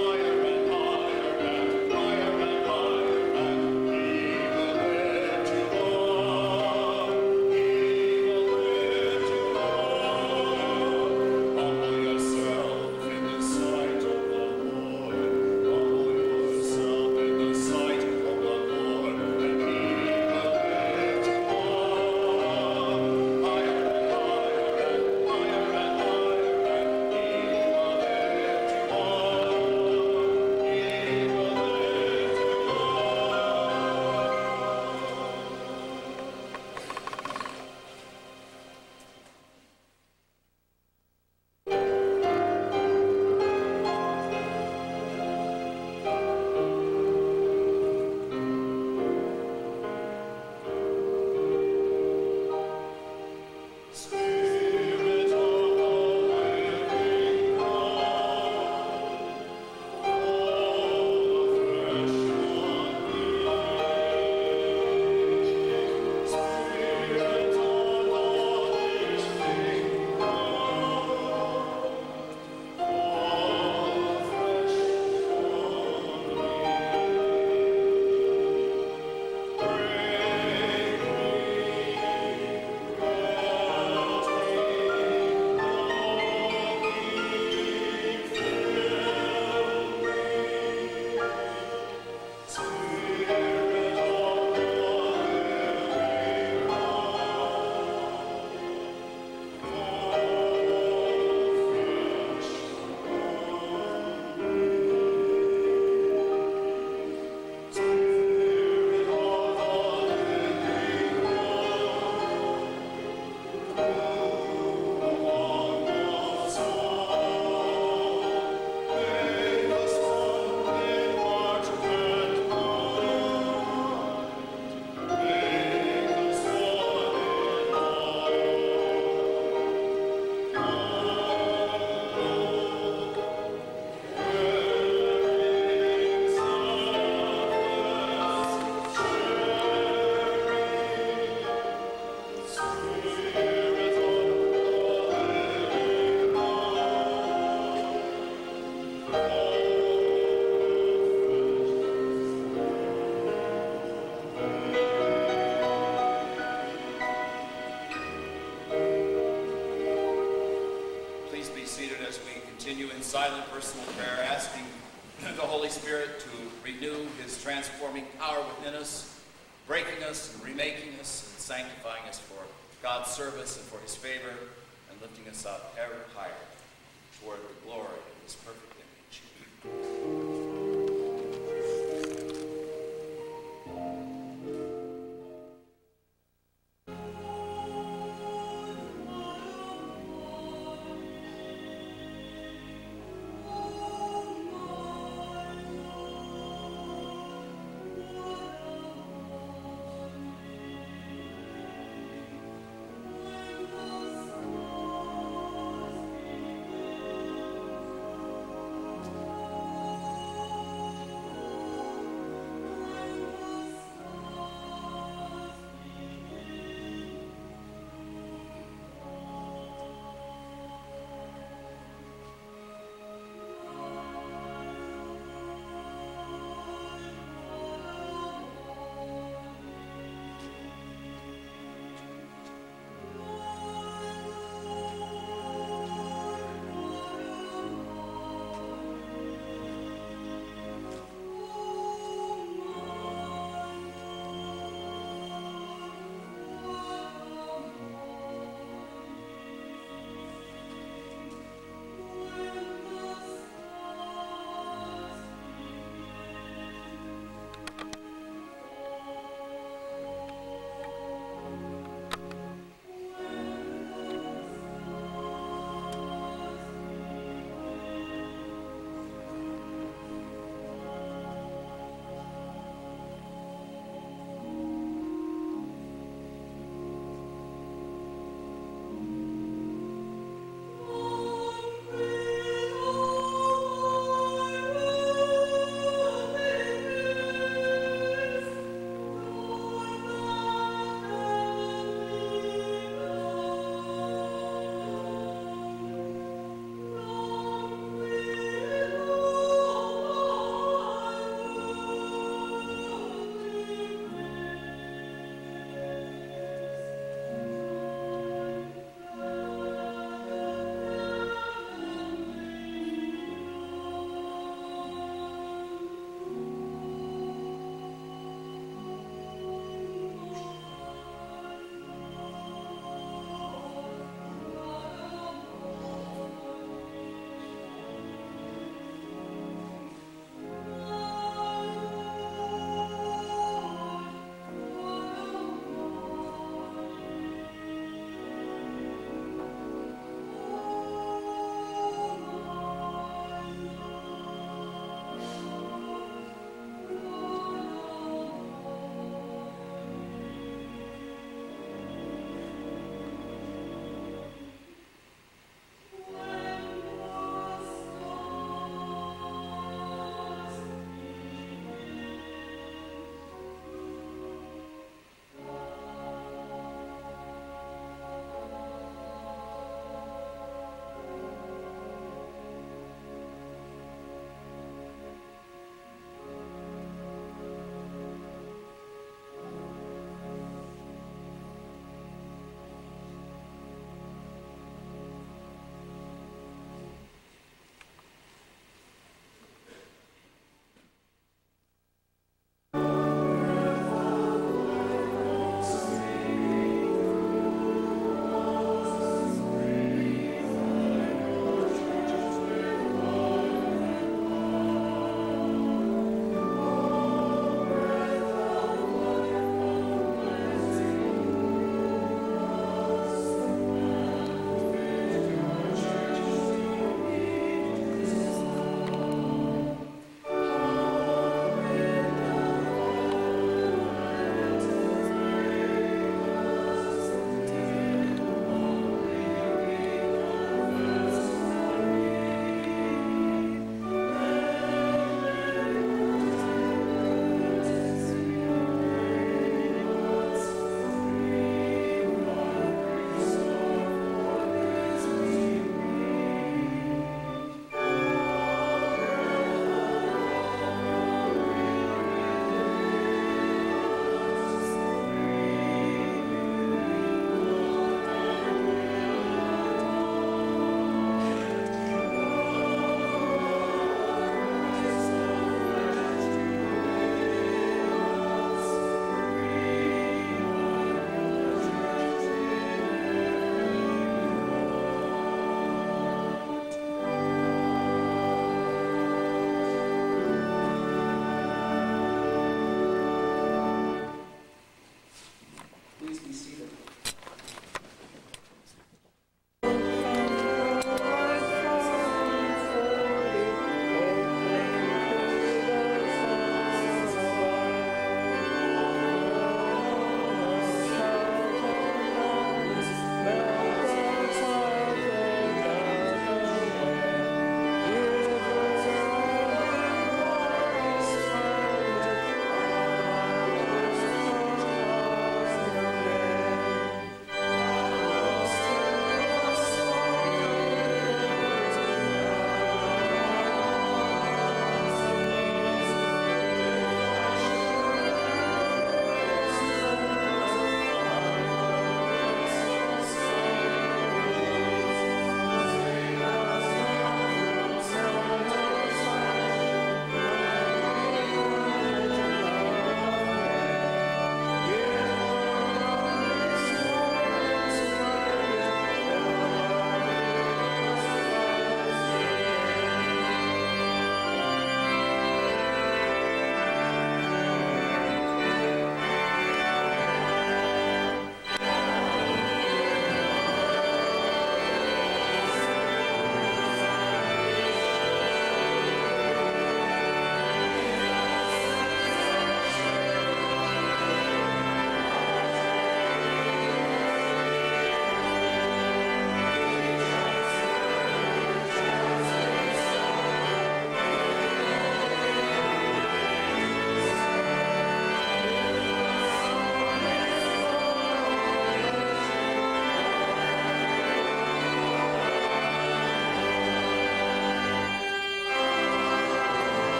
Higher and higher. silent personal prayer, asking the Holy Spirit to renew his transforming power within us, breaking us and remaking us and sanctifying us for God's service and for his favor, and lifting us up ever higher toward the glory of his perfect image.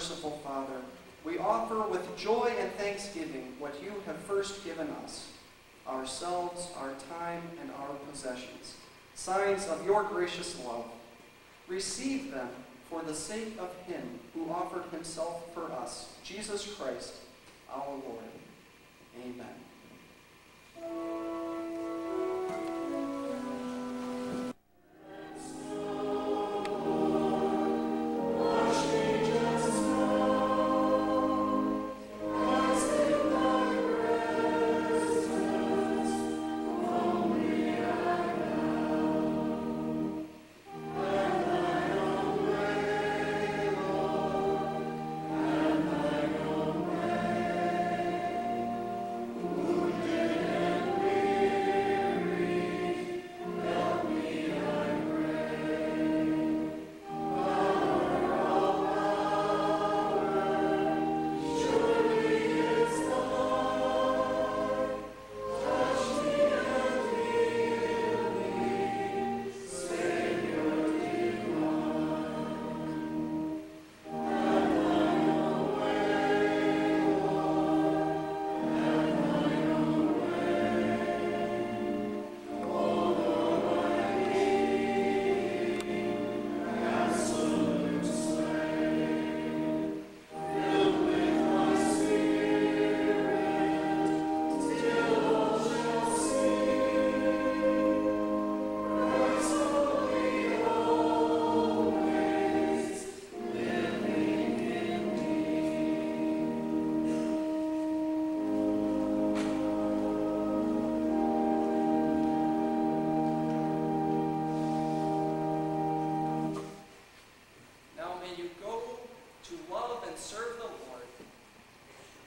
merciful Father, we offer with joy and thanksgiving what you have first given us, ourselves, our time, and our possessions, signs of your gracious love. Receive them for the sake of him who offered himself for us, Jesus Christ, our Lord. Amen. Serve the Lord.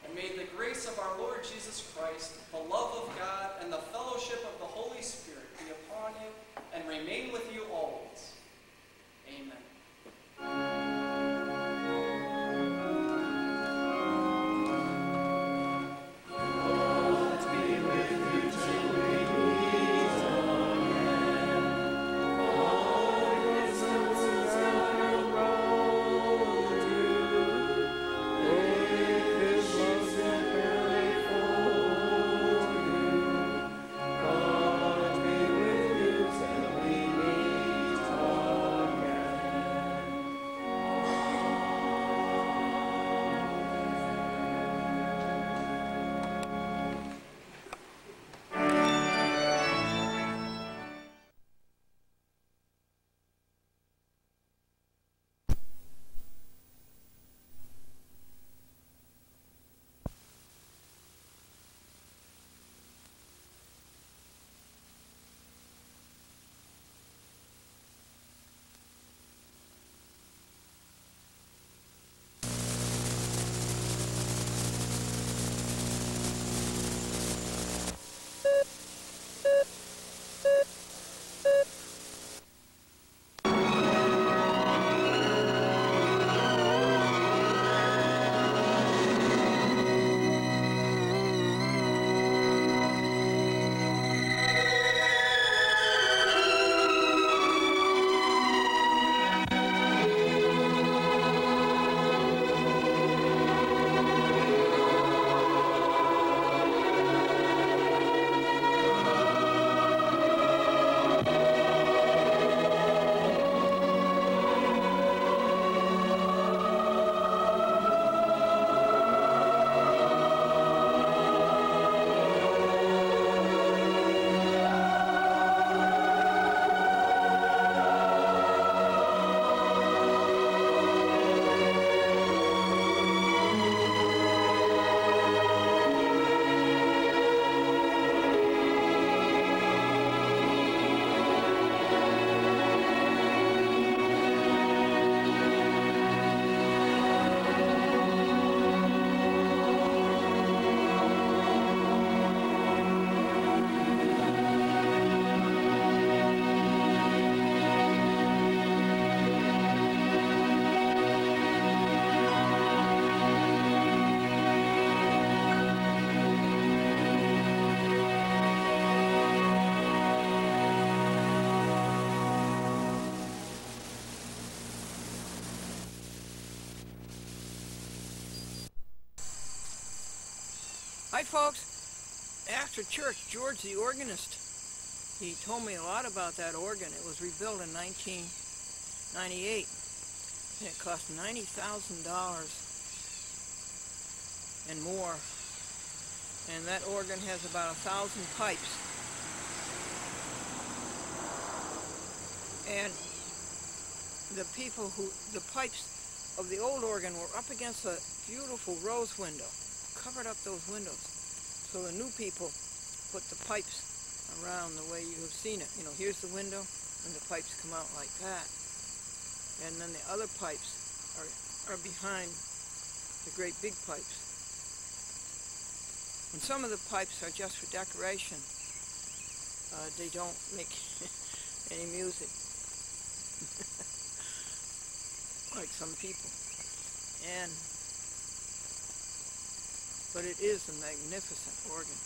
And may the grace of our Lord Jesus Christ, the love of God, and the fellowship of the Holy Spirit be upon you and remain with you always. Amen. For folks, after church, George the organist, he told me a lot about that organ. It was rebuilt in 1998, and it cost $90,000 and more. And that organ has about 1,000 pipes. And the pipes of the old organ were up against a beautiful rose window, covered up those windows. So the new people put the pipes around the way you have seen it. You know, here's the window, and the pipes come out like that. And then the other pipes are behind the great big pipes. And some of the pipes are just for decoration. They don't make any music, like some people. But it is a magnificent organ.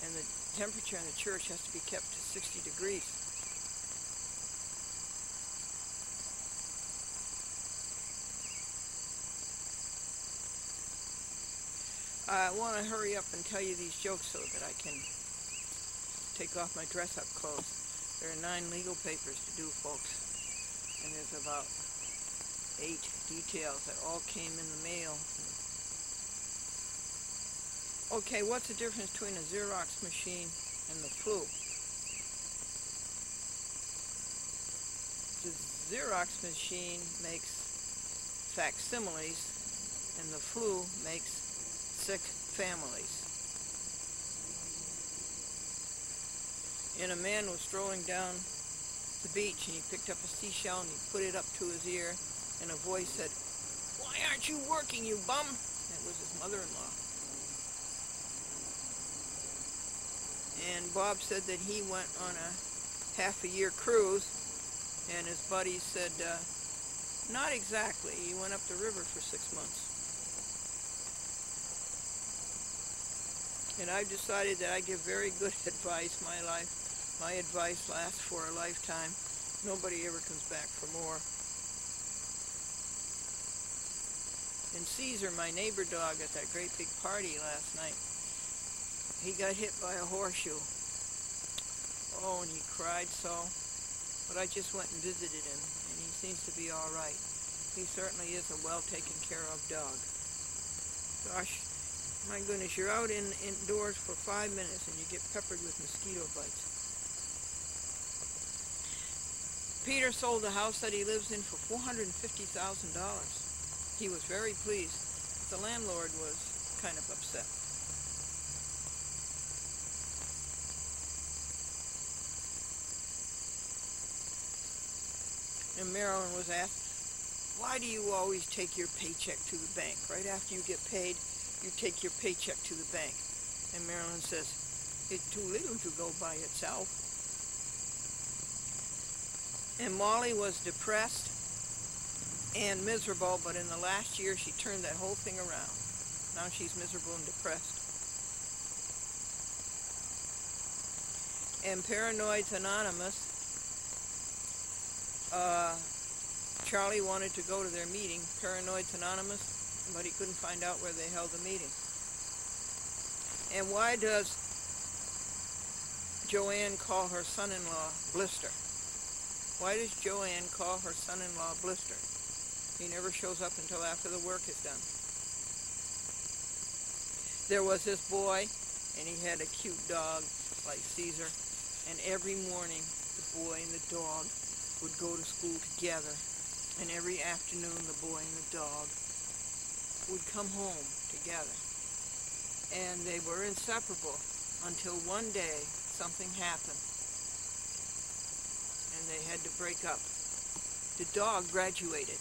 And the temperature in the church has to be kept to 60 degrees. I want to hurry up and tell you these jokes so that I can take off my dress-up clothes. There are 9 legal papers to do, folks, and there's about 8 details that all came in the mail. Okay, what's the difference between a Xerox machine and the flu? The Xerox machine makes facsimiles, and the flu makes sick families. And a man was strolling down the beach, and he picked up a seashell and he put it up to his ear, and a voice said, "Why aren't you working, you bum?" That was his mother-in-law. And Bob said that he went on a half-a-year cruise, and his buddy said, not exactly. He went up the river for 6 months. And I've decided that I give very good advice. My advice lasts for a lifetime. Nobody ever comes back for more. And Caesar, my neighbor dog at that great big party last night, he got hit by a horseshoe. Oh, and he cried so. But I just went and visited him, and he seems to be all right. He certainly is a well-taken-care-of dog. Gosh, my goodness, you're out indoors for 5 minutes, and you get peppered with mosquito bites. Peter sold the house that he lives in for $450,000. He was very pleased. The landlord was kind of upset. And Marilyn was asked, "Why do you always take your paycheck to the bank? Right after you get paid, you take your paycheck to the bank." And Marilyn says, "It's too little to go by itself." And Molly was depressed and miserable, but in the last year she turned that whole thing around. Now she's miserable and depressed. And Paranoids Anonymous, Charlie wanted to go to their meeting, Paranoids Anonymous, but he couldn't find out where they held the meeting. And why does Joanne call her son-in-law Blister? Why does Joanne call her son-in-law Blister? He never shows up until after the work is done. There was this boy, and he had a cute dog like Caesar, and every morning the boy and the dog would go to school together, and every afternoon the boy and the dog would come home together. And they were inseparable until one day something happened, and they had to break up. The dog graduated.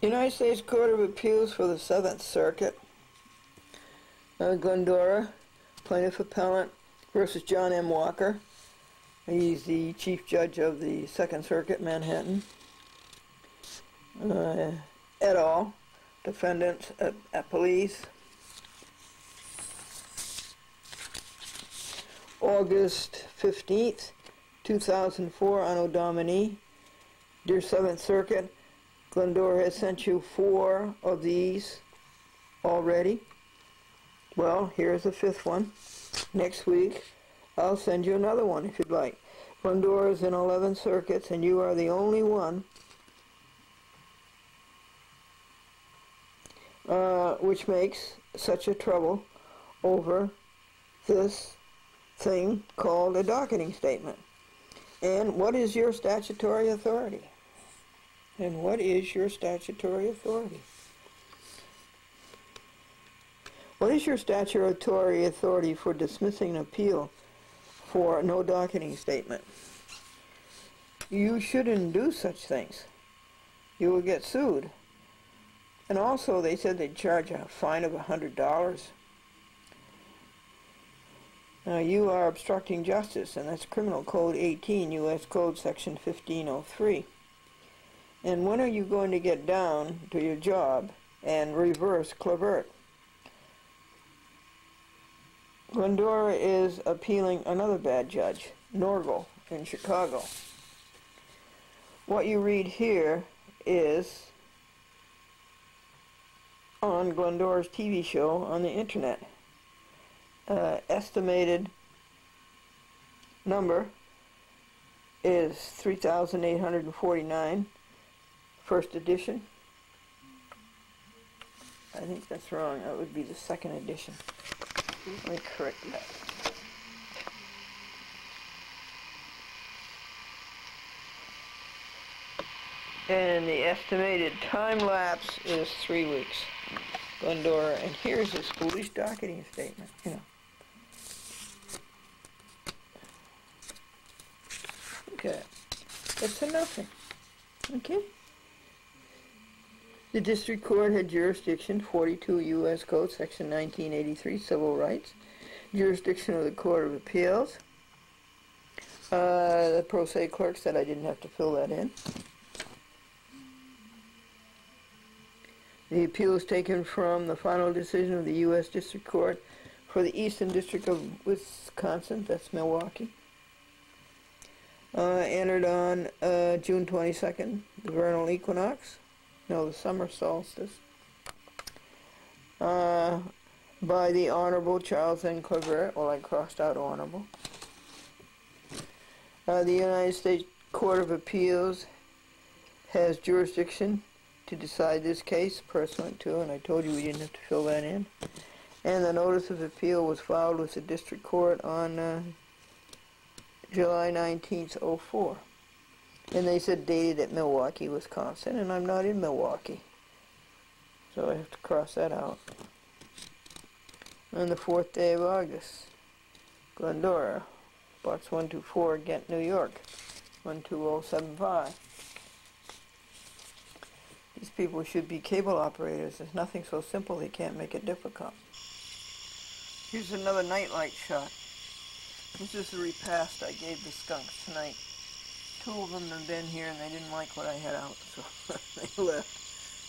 United States Court of Appeals for the 7th Circuit, Glendora, plaintiff appellant versus John M. Walker. He's the Chief Judge of the Second Circuit, Manhattan. Et al., defendants at police. August 15th, 2004, Anno Domini. Dear Seventh Circuit, Glendora has sent you 4 of these already. Well, here's the 5th one. Next week, I'll send you another one if you'd like. Glendora's in 11 circuits, and you are the only one which makes such a trouble over this thing called a docketing statement. And what is your statutory authority? And what is your statutory authority? What is your statutory authority for dismissing an appeal for no docketing statement? You shouldn't do such things. You will get sued. And also, they said they'd charge a fine of $100. Now, you are obstructing justice, and that's Criminal Code 18, U.S. Code Section 1503. And when are you going to get down to your job and reverse Clavert? Glendora is appealing another bad judge, Norgal, in Chicago. What you read here is on Glendora's TV show on the internet. Estimated number is 3,849, first edition. I think that's wrong. That would be the second edition. Let me correct that. And the estimated time lapse is 3 weeks. Glendora, and here's this foolish docketing statement, Okay, it's a nothing. Okay. The district court had jurisdiction, 42 U.S. Code, Section 1983, Civil Rights. Jurisdiction of the Court of Appeals. The pro se clerk said I didn't have to fill that in. The appeal is taken from the final decision of the U.S. District Court for the Eastern District of Wisconsin, that's Milwaukee. Entered on June 22nd, the vernal equinox, no, the summer solstice, by the Honorable Charles N. Clavert. Well, I crossed out Honorable. The United States Court of Appeals has jurisdiction to decide this case pursuant to, and I told you we didn't have to fill that in. And the notice of appeal was filed with the district court on July 19th, 04. And they said dated at Milwaukee, Wisconsin, and I'm not in Milwaukee. So I have to cross that out. On the 4th day of August, Glendora, box 124, Ghent, New York, 12075. These people should be cable operators. There's nothing so simple they can't make it difficult. Here's another nightlight shot. This is the repast I gave the skunks tonight. 2 of them have been here and they didn't like what I had out, so they left.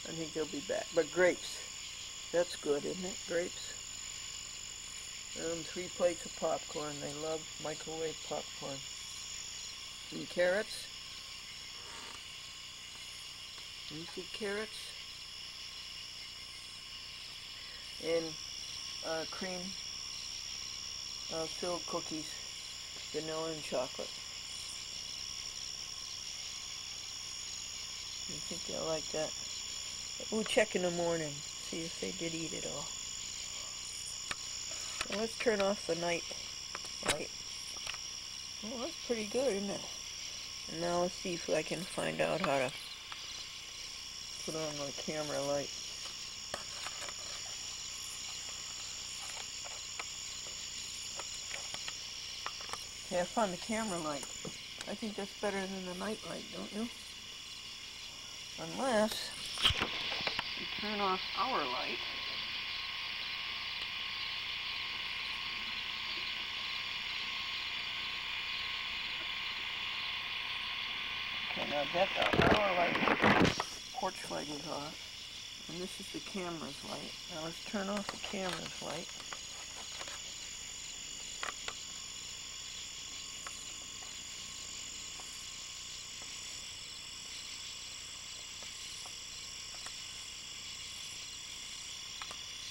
I think they'll be back. But grapes. That's good, isn't it? Grapes. 3 plates of popcorn. They love microwave popcorn. Some carrots. You see carrots. And cream filled cookies, vanilla and chocolate. You think they'll like that? We'll check in the morning, see if they did eat it all. Well, let's turn off the night light. Well, that's pretty good, isn't it? And now let's see if I can find out how to put on my camera light. Yeah, I found the camera light. I think that's better than the night light, don't you? Unless we turn off our light. Now that our light, porch light is off, and this is the camera's light. Now let's turn off the camera's light.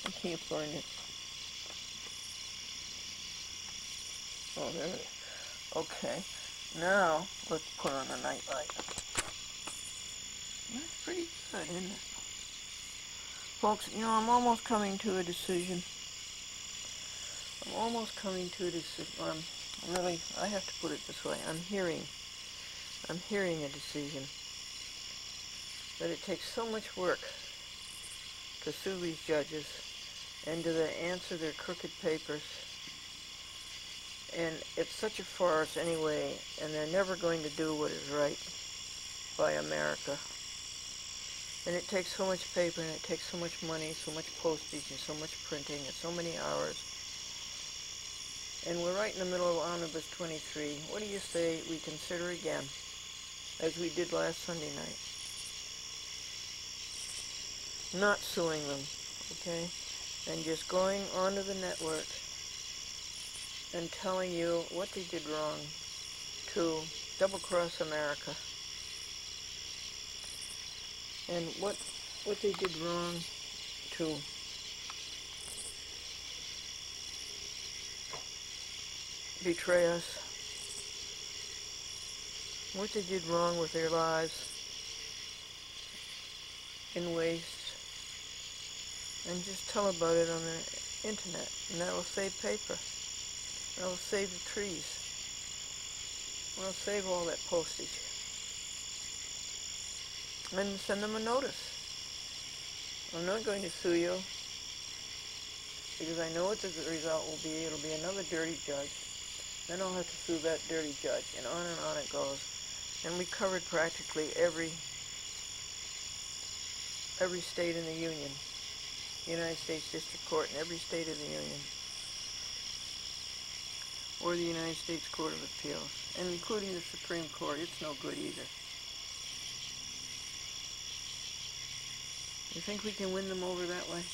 I can't find it. Oh, there it is. Okay. Now, let's put on a night light. That's pretty good, isn't it? Folks, you know, I'm almost coming to a decision. I'm almost coming to a decision. Really, I have to put it this way. I'm hearing a decision that it takes so much work to sue these judges and to answer their crooked papers. And it's such a farce anyway, and they're never going to do what is right by America. And it takes so much paper, and it takes so much money, so much postage, and so much printing, and so many hours. And we're right in the middle of Omnibus 23. What do you say we consider again, as we did last Sunday night, not suing them, okay? And just going onto the network and telling you what they did wrong to double-cross America, and what they did wrong to betray us, what they did wrong with their lives in waste, and just tell about it on the internet, and that will save paper. That'll save the trees. We'll save all that postage. And send them a notice. I'm not going to sue you, because I know what the result will be. It'll be another dirty judge. Then I'll have to sue that dirty judge, and on it goes. And we covered practically every state in the Union. The United States District Court in every state of the Union. Or the United States Court of Appeals, and including the Supreme Court. It's no good either. You think we can win them over that way?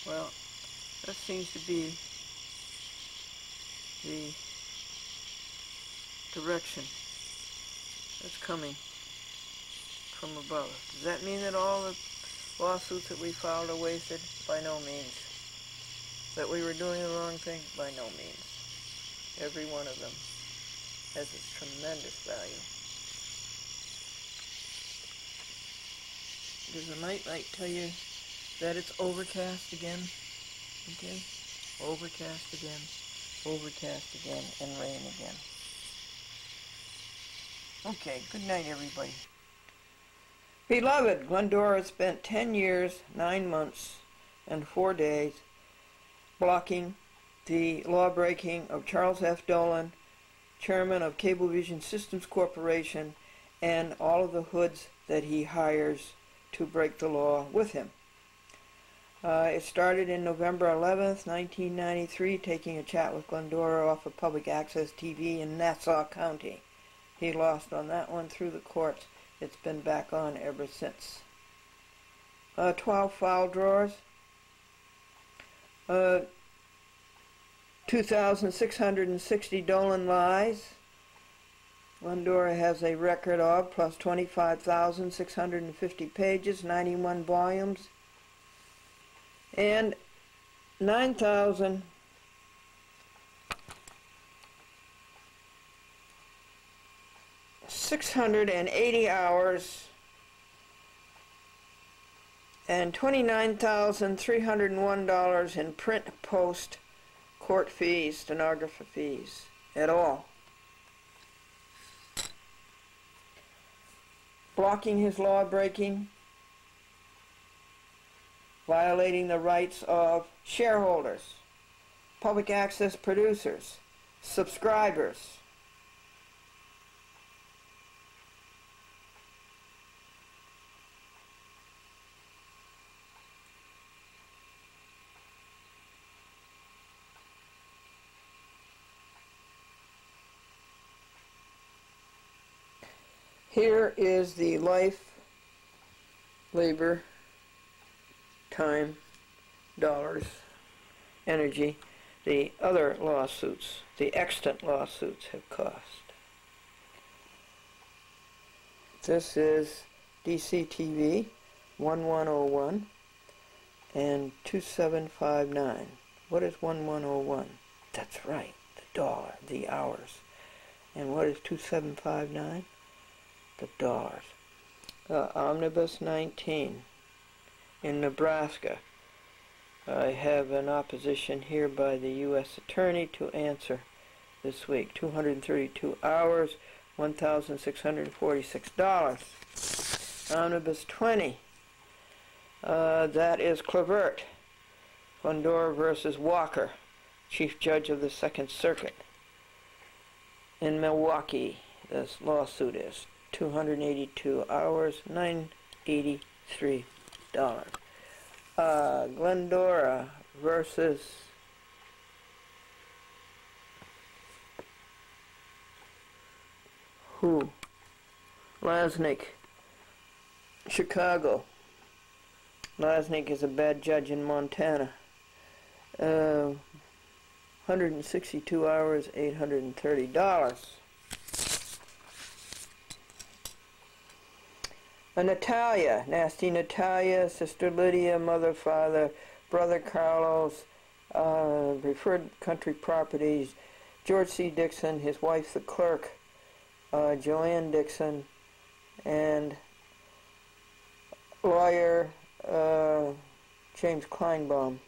Well, that seems to be the direction that's coming from above. Does that mean that all the lawsuits that we filed are wasted? By no means. That we were doing the wrong thing? By no means. Every one of them has its tremendous value. Does the night light tell you that it's overcast again? Okay? Overcast again, and rain again. Okay, good night, everybody. Beloved, Glendora spent 10 years, 9 months, and 4 days blocking the law-breaking of Charles F. Dolan, chairman of Cablevision Systems Corporation, and all of the hoods that he hires to break the law with him. It started in November 11th, 1993, taking a chat with Glendora off of public access TV in Nassau County. He lost on that one through the courts. It's been back on ever since. 12 file drawers. 2,660 Dolan lies. Glendora has a record of, plus 25,650 pages, 91 volumes, and 9,680 hours and $29,301 in print, post, court fees, stenographer fees, at all. Blocking his law-breaking, violating the rights of shareholders, public access producers, subscribers. Here is the life, labor, time, dollars, energy, the other lawsuits, the extant lawsuits have cost. This is DCTV 1101 and 2759. What is 1101? That's right, the dollar, the hours. And what is 2759? The dollars. Omnibus 19 in Nebraska. I have an opposition here by the U.S. Attorney to answer this week. 232 hours, $1,646. Omnibus 20. That is Clavert. Glendora versus Walker, Chief Judge of the Second Circuit. In Milwaukee, this lawsuit is 282 hours, $983. Glendora versus who? Lasnik, Chicago. Lasnik is a bad judge in Montana. 162 hours, $830. Natalia, Nasty Natalia, Sister Lydia, Mother, Father, Brother Carlos, Referred Country Properties, George C. Dixon, his wife the clerk, Joanne Dixon, and lawyer James Kleinbaum.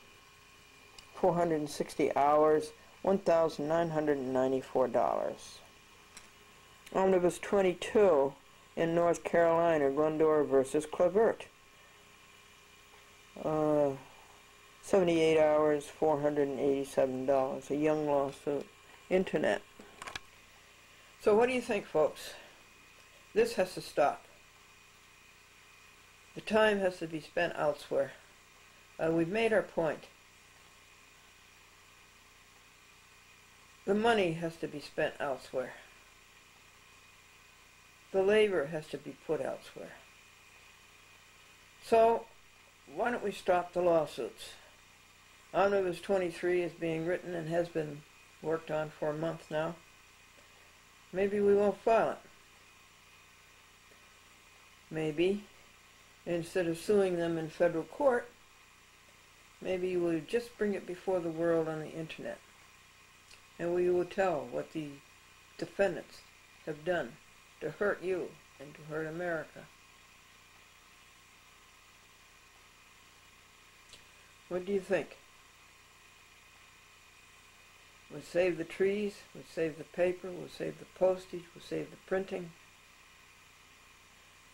460 hours, $1,994. Omnibus 22 in North Carolina, Glendora versus Clavert. 78 hours, $487. A young lawsuit. Internet. So what do you think, folks? This has to stop. The time has to be spent elsewhere. We've made our point. The money has to be spent elsewhere. The labor has to be put elsewhere. So, why don't we stop the lawsuits? Omnibus 23 is being written and has been worked on for a month now. Maybe we won't file it. Maybe, instead of suing them in federal court, maybe we'll just bring it before the world on the internet. And we will tell what the defendants have done to hurt you and to hurt America. What do you think? We'll save the trees, we'll save the paper, we'll save the postage, we'll save the printing.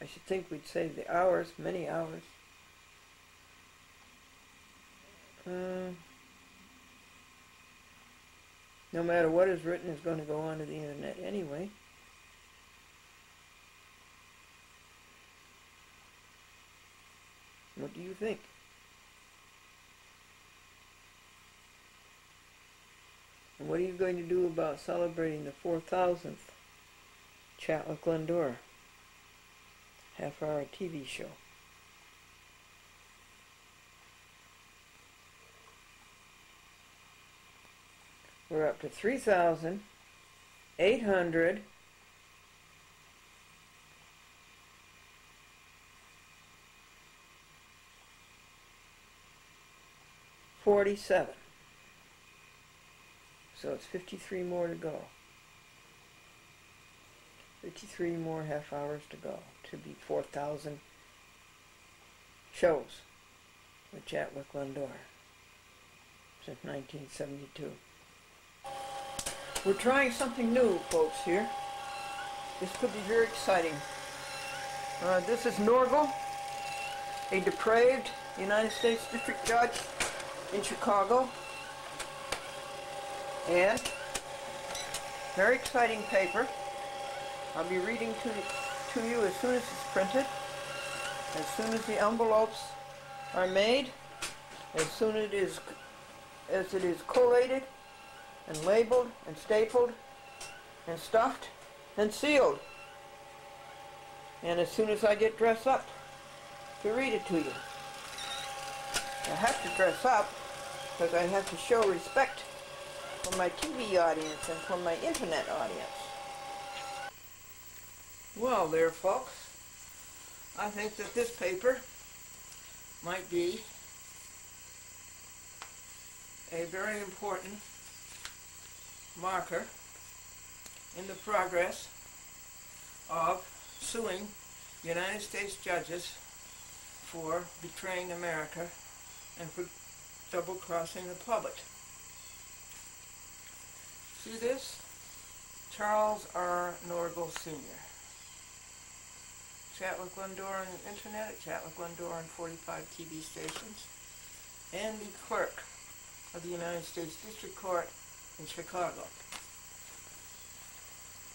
I should think we'd save the hours, many hours. No matter what is written is going to go onto the internet anyway. What do you think? And what are you going to do about celebrating the 4,000th Chat with Glendora half-hour TV show? We're up to 3,800 47. So it's 53 more to go. 53 more half hours to go to be 4,000 shows with Chat with Glendora since 1972. We're trying something new, folks, here. This could be very exciting. This is Norgal, a depraved United States District Judge in Chicago. And very exciting paper. I'll be reading to you as soon as it's printed, as soon as the envelopes are made, as soon as it is collated and labeled and stapled and stuffed and sealed. And as soon as I get dressed up to read it to you. I have to dress up because I have to show respect for my TV audience and for my internet audience. Well there, folks, I think that this paper might be a very important marker in the progress of suing United States judges for betraying America and for double-crossing the public. See this? Charles R. Norgal Sr. Chatwick Glendora on the internet, at Chatwick Glendora on 45 TV stations, and the clerk of the United States District Court in Chicago.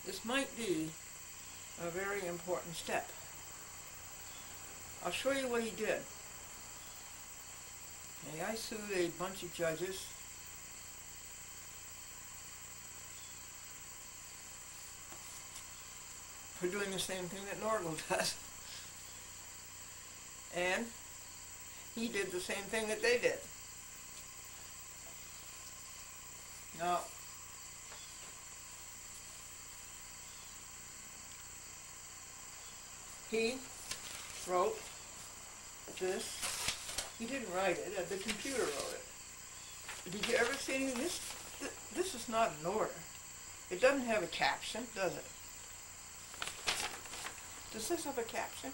This might be a very important step. I'll show you what he did. Okay, I sued a bunch of judges for doing the same thing that Norgal does. And he did the same thing that they did. Now, he wrote this. He didn't write it, the computer wrote it. Did you ever see anything? This is not an order. It doesn't have a caption, does it? Does this have a caption?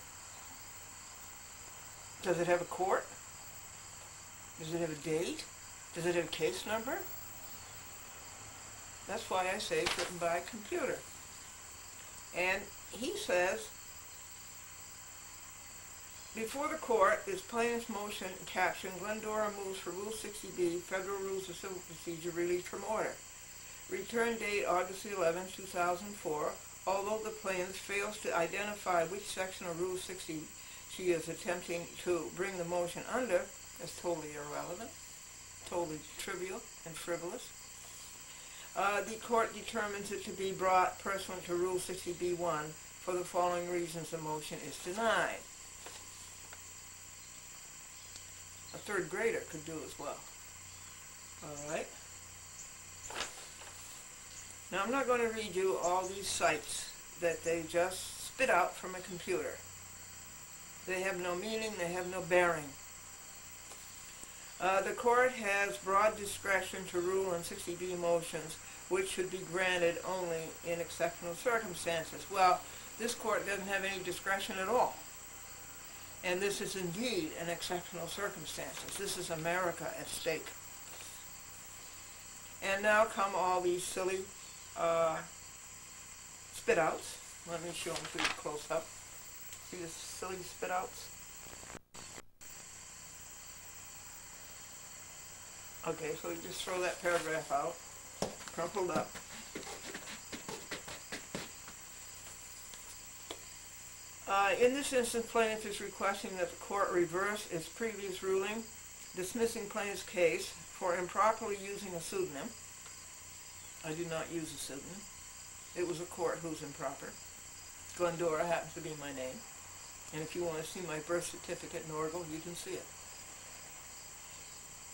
Does it have a court? Does it have a date? Does it have a case number? That's why I say it's written by a computer. And he says, before the court is plaintiff's motion caption, Glendora moves for Rule 60B, Federal Rules of Civil Procedure, released from order. Return date August 11, 2004. Although the plaintiff fails to identify which section of Rule 60 she is attempting to bring the motion under, that's totally irrelevant, totally trivial and frivolous. The court determines it to be brought pursuant to Rule 60B1 for the following reasons the motion is denied. A third grader could do as well. All right. Now I'm not going to read you all these cites that they just spit out from a computer. They have no meaning, they have no bearing. The court has broad discretion to rule on 60B motions, which should be granted only in exceptional circumstances. Well, this court doesn't have any discretion at all. And this is indeed an exceptional circumstances. This is America at stake. And now come all these silly spit-outs. Let me show them to you close up. See the silly spit-outs? Okay, so you just throw that paragraph out, crumpled up. In this instance, plaintiff is requesting that the court reverse its previous ruling, dismissing plaintiff's case for improperly using a pseudonym. I do not use a pseudonym. It was a court who's improper. Glendora happens to be my name. And if you want to see my birth certificate, Norgal, you can see it.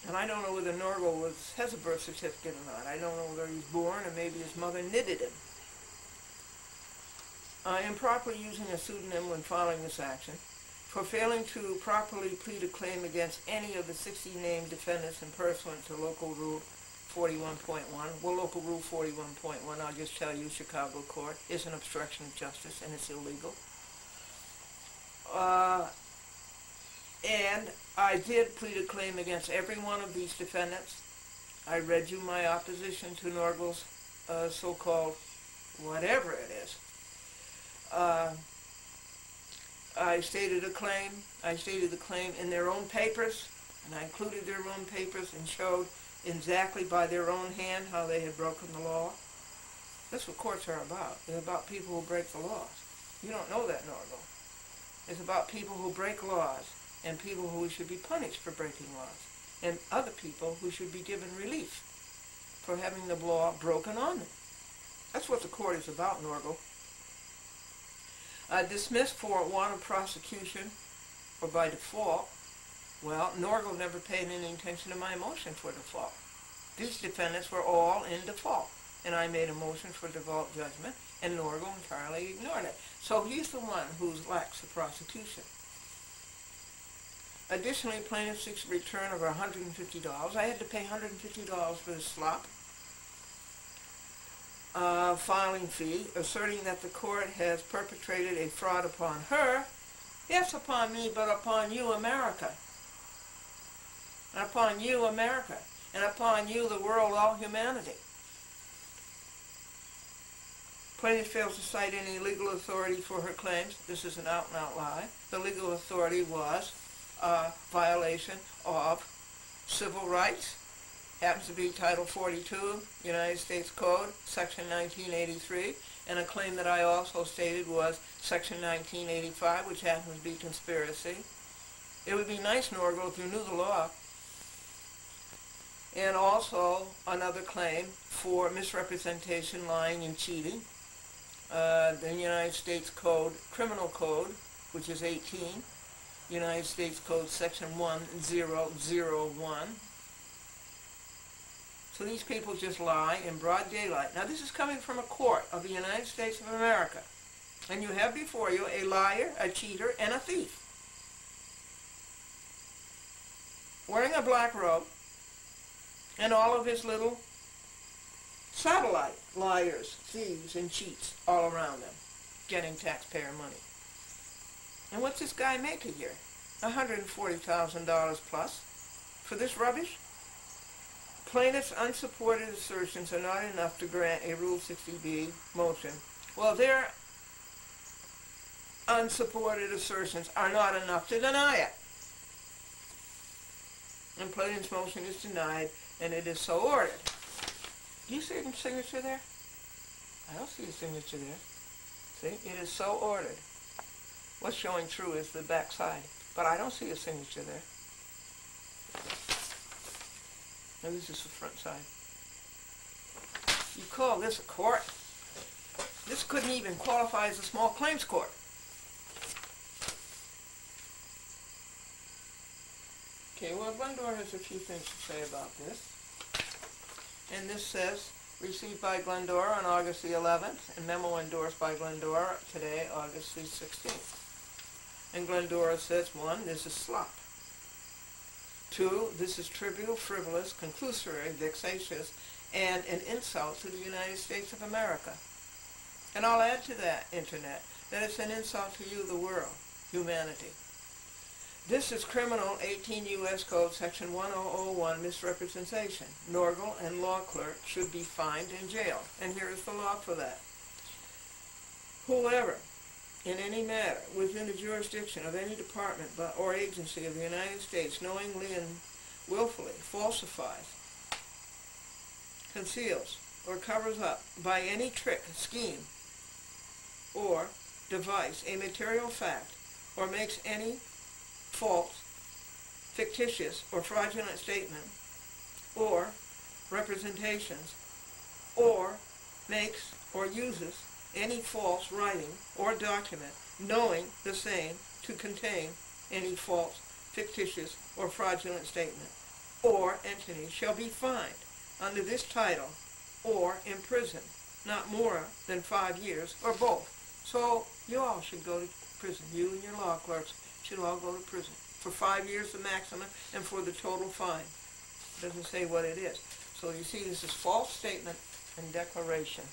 And I don't know whether Norgal has a birth certificate or not. I don't know whether he's born or maybe his mother knitted him. I am improperly using a pseudonym when filing this action for failing to properly plead a claim against any of the 60 named defendants in pursuant to Local Rule 41.1. Well, Local Rule 41.1, I'll just tell you, Chicago court, is an obstruction of justice and it's illegal. And I did plead a claim against every one of these defendants. I read you my opposition to Norgal's so-called whatever it is. I stated a claim. I stated the claim in their own papers, and I included their own papers and showed exactly by their own hand how they had broken the law. That's what courts are about. They're about people who break the laws. You don't know that, Norgal. It's about people who break laws and people who should be punished for breaking laws and other people who should be given relief for having the law broken on them. That's what the court is about, Norgal. Dismissed for want of prosecution or by default. Well, Norgal never paid any attention to my motion for default. These defendants were all in default, and I made a motion for default judgment, and Norgal entirely ignored it. So he's the one who lacks the prosecution. Additionally, plaintiff seeks a return of $150. I had to pay $150 for this slop. Filing fee, asserting that the court has perpetrated a fraud upon her. Yes, upon me, but upon you, America. And upon you, America. And upon you, the world, all humanity. Plaintiff fails to cite any legal authority for her claims. This is an out-and-out lie. The legal authority was a violation of civil rights. Happens to be Title 42, United States Code, Section 1983. And a claim that I also stated was Section 1985, which happens to be conspiracy. It would be nice, Norgal, if you knew the law. And also another claim for misrepresentation, lying, and cheating. The United States Code, Criminal Code, which is 18, United States Code Section 1001. So these people just lie in broad daylight. Now this is coming from a court of the United States of America. And you have before you a liar, a cheater, and a thief. Wearing a black robe, and all of his little satellite liars, thieves, and cheats all around them, getting taxpayer money. And what's this guy make a year? $140,000 plus for this rubbish? Plaintiff's unsupported assertions are not enough to grant a Rule 60B motion. Well, their unsupported assertions are not enough to deny it. And plaintiff's motion is denied, and it is so ordered. Do you see a signature there? I don't see a signature there. See, it is so ordered. What's showing true is the back side, but I don't see a signature there. Now this is the front side. You call this a court? This couldn't even qualify as a small claims court. Okay, well, Glendora has a few things to say about this. And this says, received by Glendora on August the 11th, and memo endorsed by Glendora today, August the 16th. And Glendora says, 1, this is slop. 2, this is trivial, frivolous, conclusory, vexatious, and an insult to the United States of America. And I'll add to that, Internet, that it's an insult to you, the world, humanity. This is criminal 18 U.S. Code Section 1001, misrepresentation. Norgal and law clerk should be fined and jailed. And here is the law for that. Whoever, in any matter, within the jurisdiction of any department or agency of the United States, knowingly and willfully falsifies, conceals, or covers up by any trick, scheme, or device a material fact, or makes any false, fictitious, or fraudulent statement, or representations, or makes or uses any false writing or document, knowing the same to contain any false, fictitious, or fraudulent statement, or entity, shall be fined under this title or imprisoned not more than 5 years, or both. So you all should go to prison. You and your law clerks should all go to prison for 5 years the maximum, and for the total fine. It doesn't say what it is. So you see, this is false statement and declaration.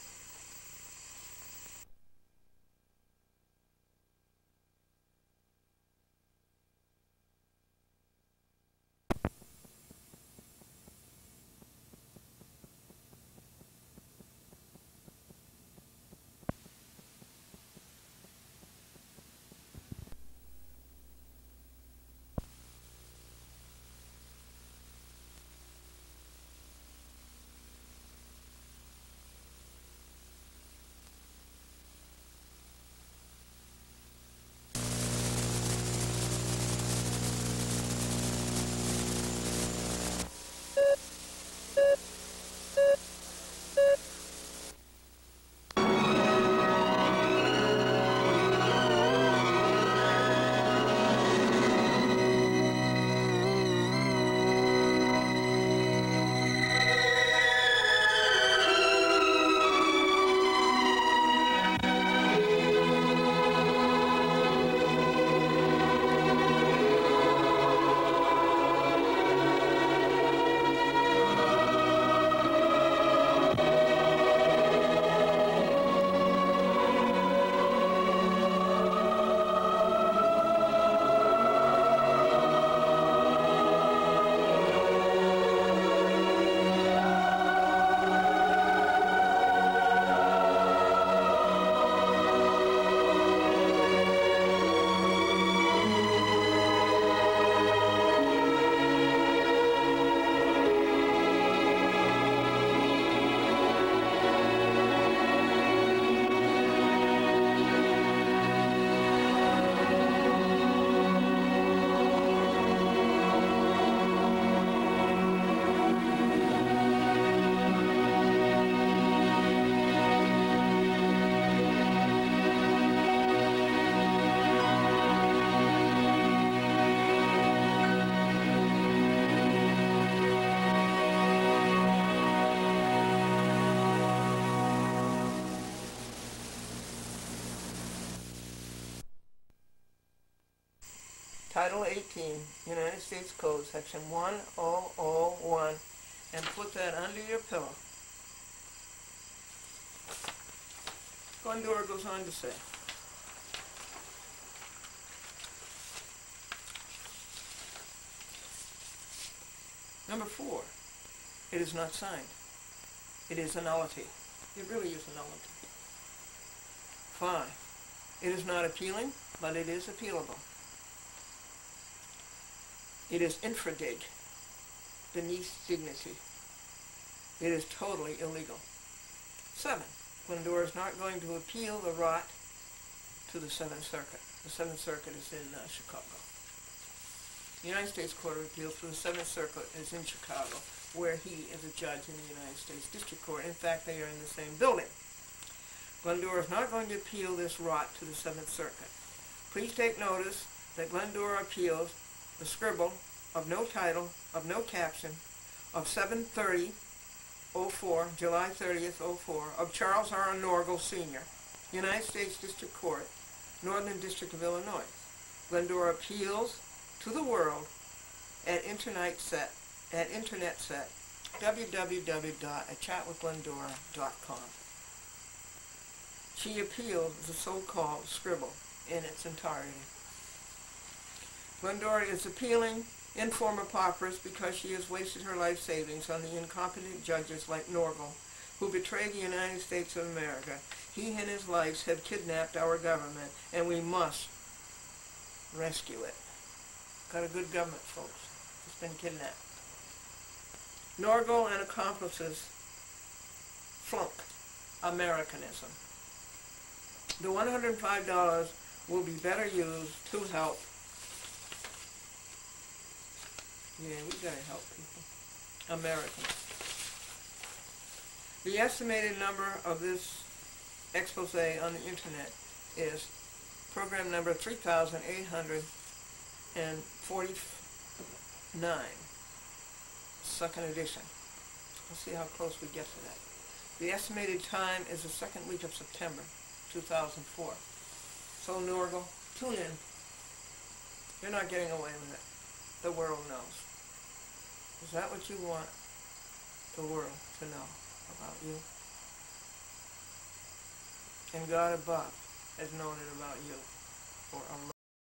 Title 18, United States Code, Section 1001, and put that under your pillow. Glendora goes on to say, number 4, it is not signed. It is a nullity. It really is a nullity. 5, it is not appealing, but it is appealable. It is infradig, beneath dignity. It is totally illegal. 7, Glendora is not going to appeal the rot to the 7th Circuit. The 7th Circuit is in Chicago. The United States Court of Appeals for the 7th Circuit is in Chicago, where he is a judge in the United States District Court. In fact, they are in the same building. Glendora is not going to appeal this rot to the 7th Circuit. Please take notice that Glendora appeals the scribble of no title, of no caption, of 7/30/04, July 30th, 04, of Charles R. Norgal, Sr., United States District Court, Northern District of Illinois. Glendora appeals to the world at internet set www.achatwithglendora.com. She appealed the so-called scribble in its entirety. Glendora is appealing in forma pauperis because she has wasted her life savings on the incompetent judges like Norgal, who betrayed the United States of America. He and his lives have kidnapped our government, and we must rescue it. Got a good government, folks. It's been kidnapped. Norgal and accomplices flunk Americanism. The $105 will be better used to help. Yeah, we gotta help people. Americans. The estimated number of this expose on the internet is program number 3849, second edition. Let's see how close we get to that. The estimated time is the second week of September 2004. So Norgal, tune in. You're not getting away with it. The world knows. Is that what you want the world to know about you? And God above has known it about you for a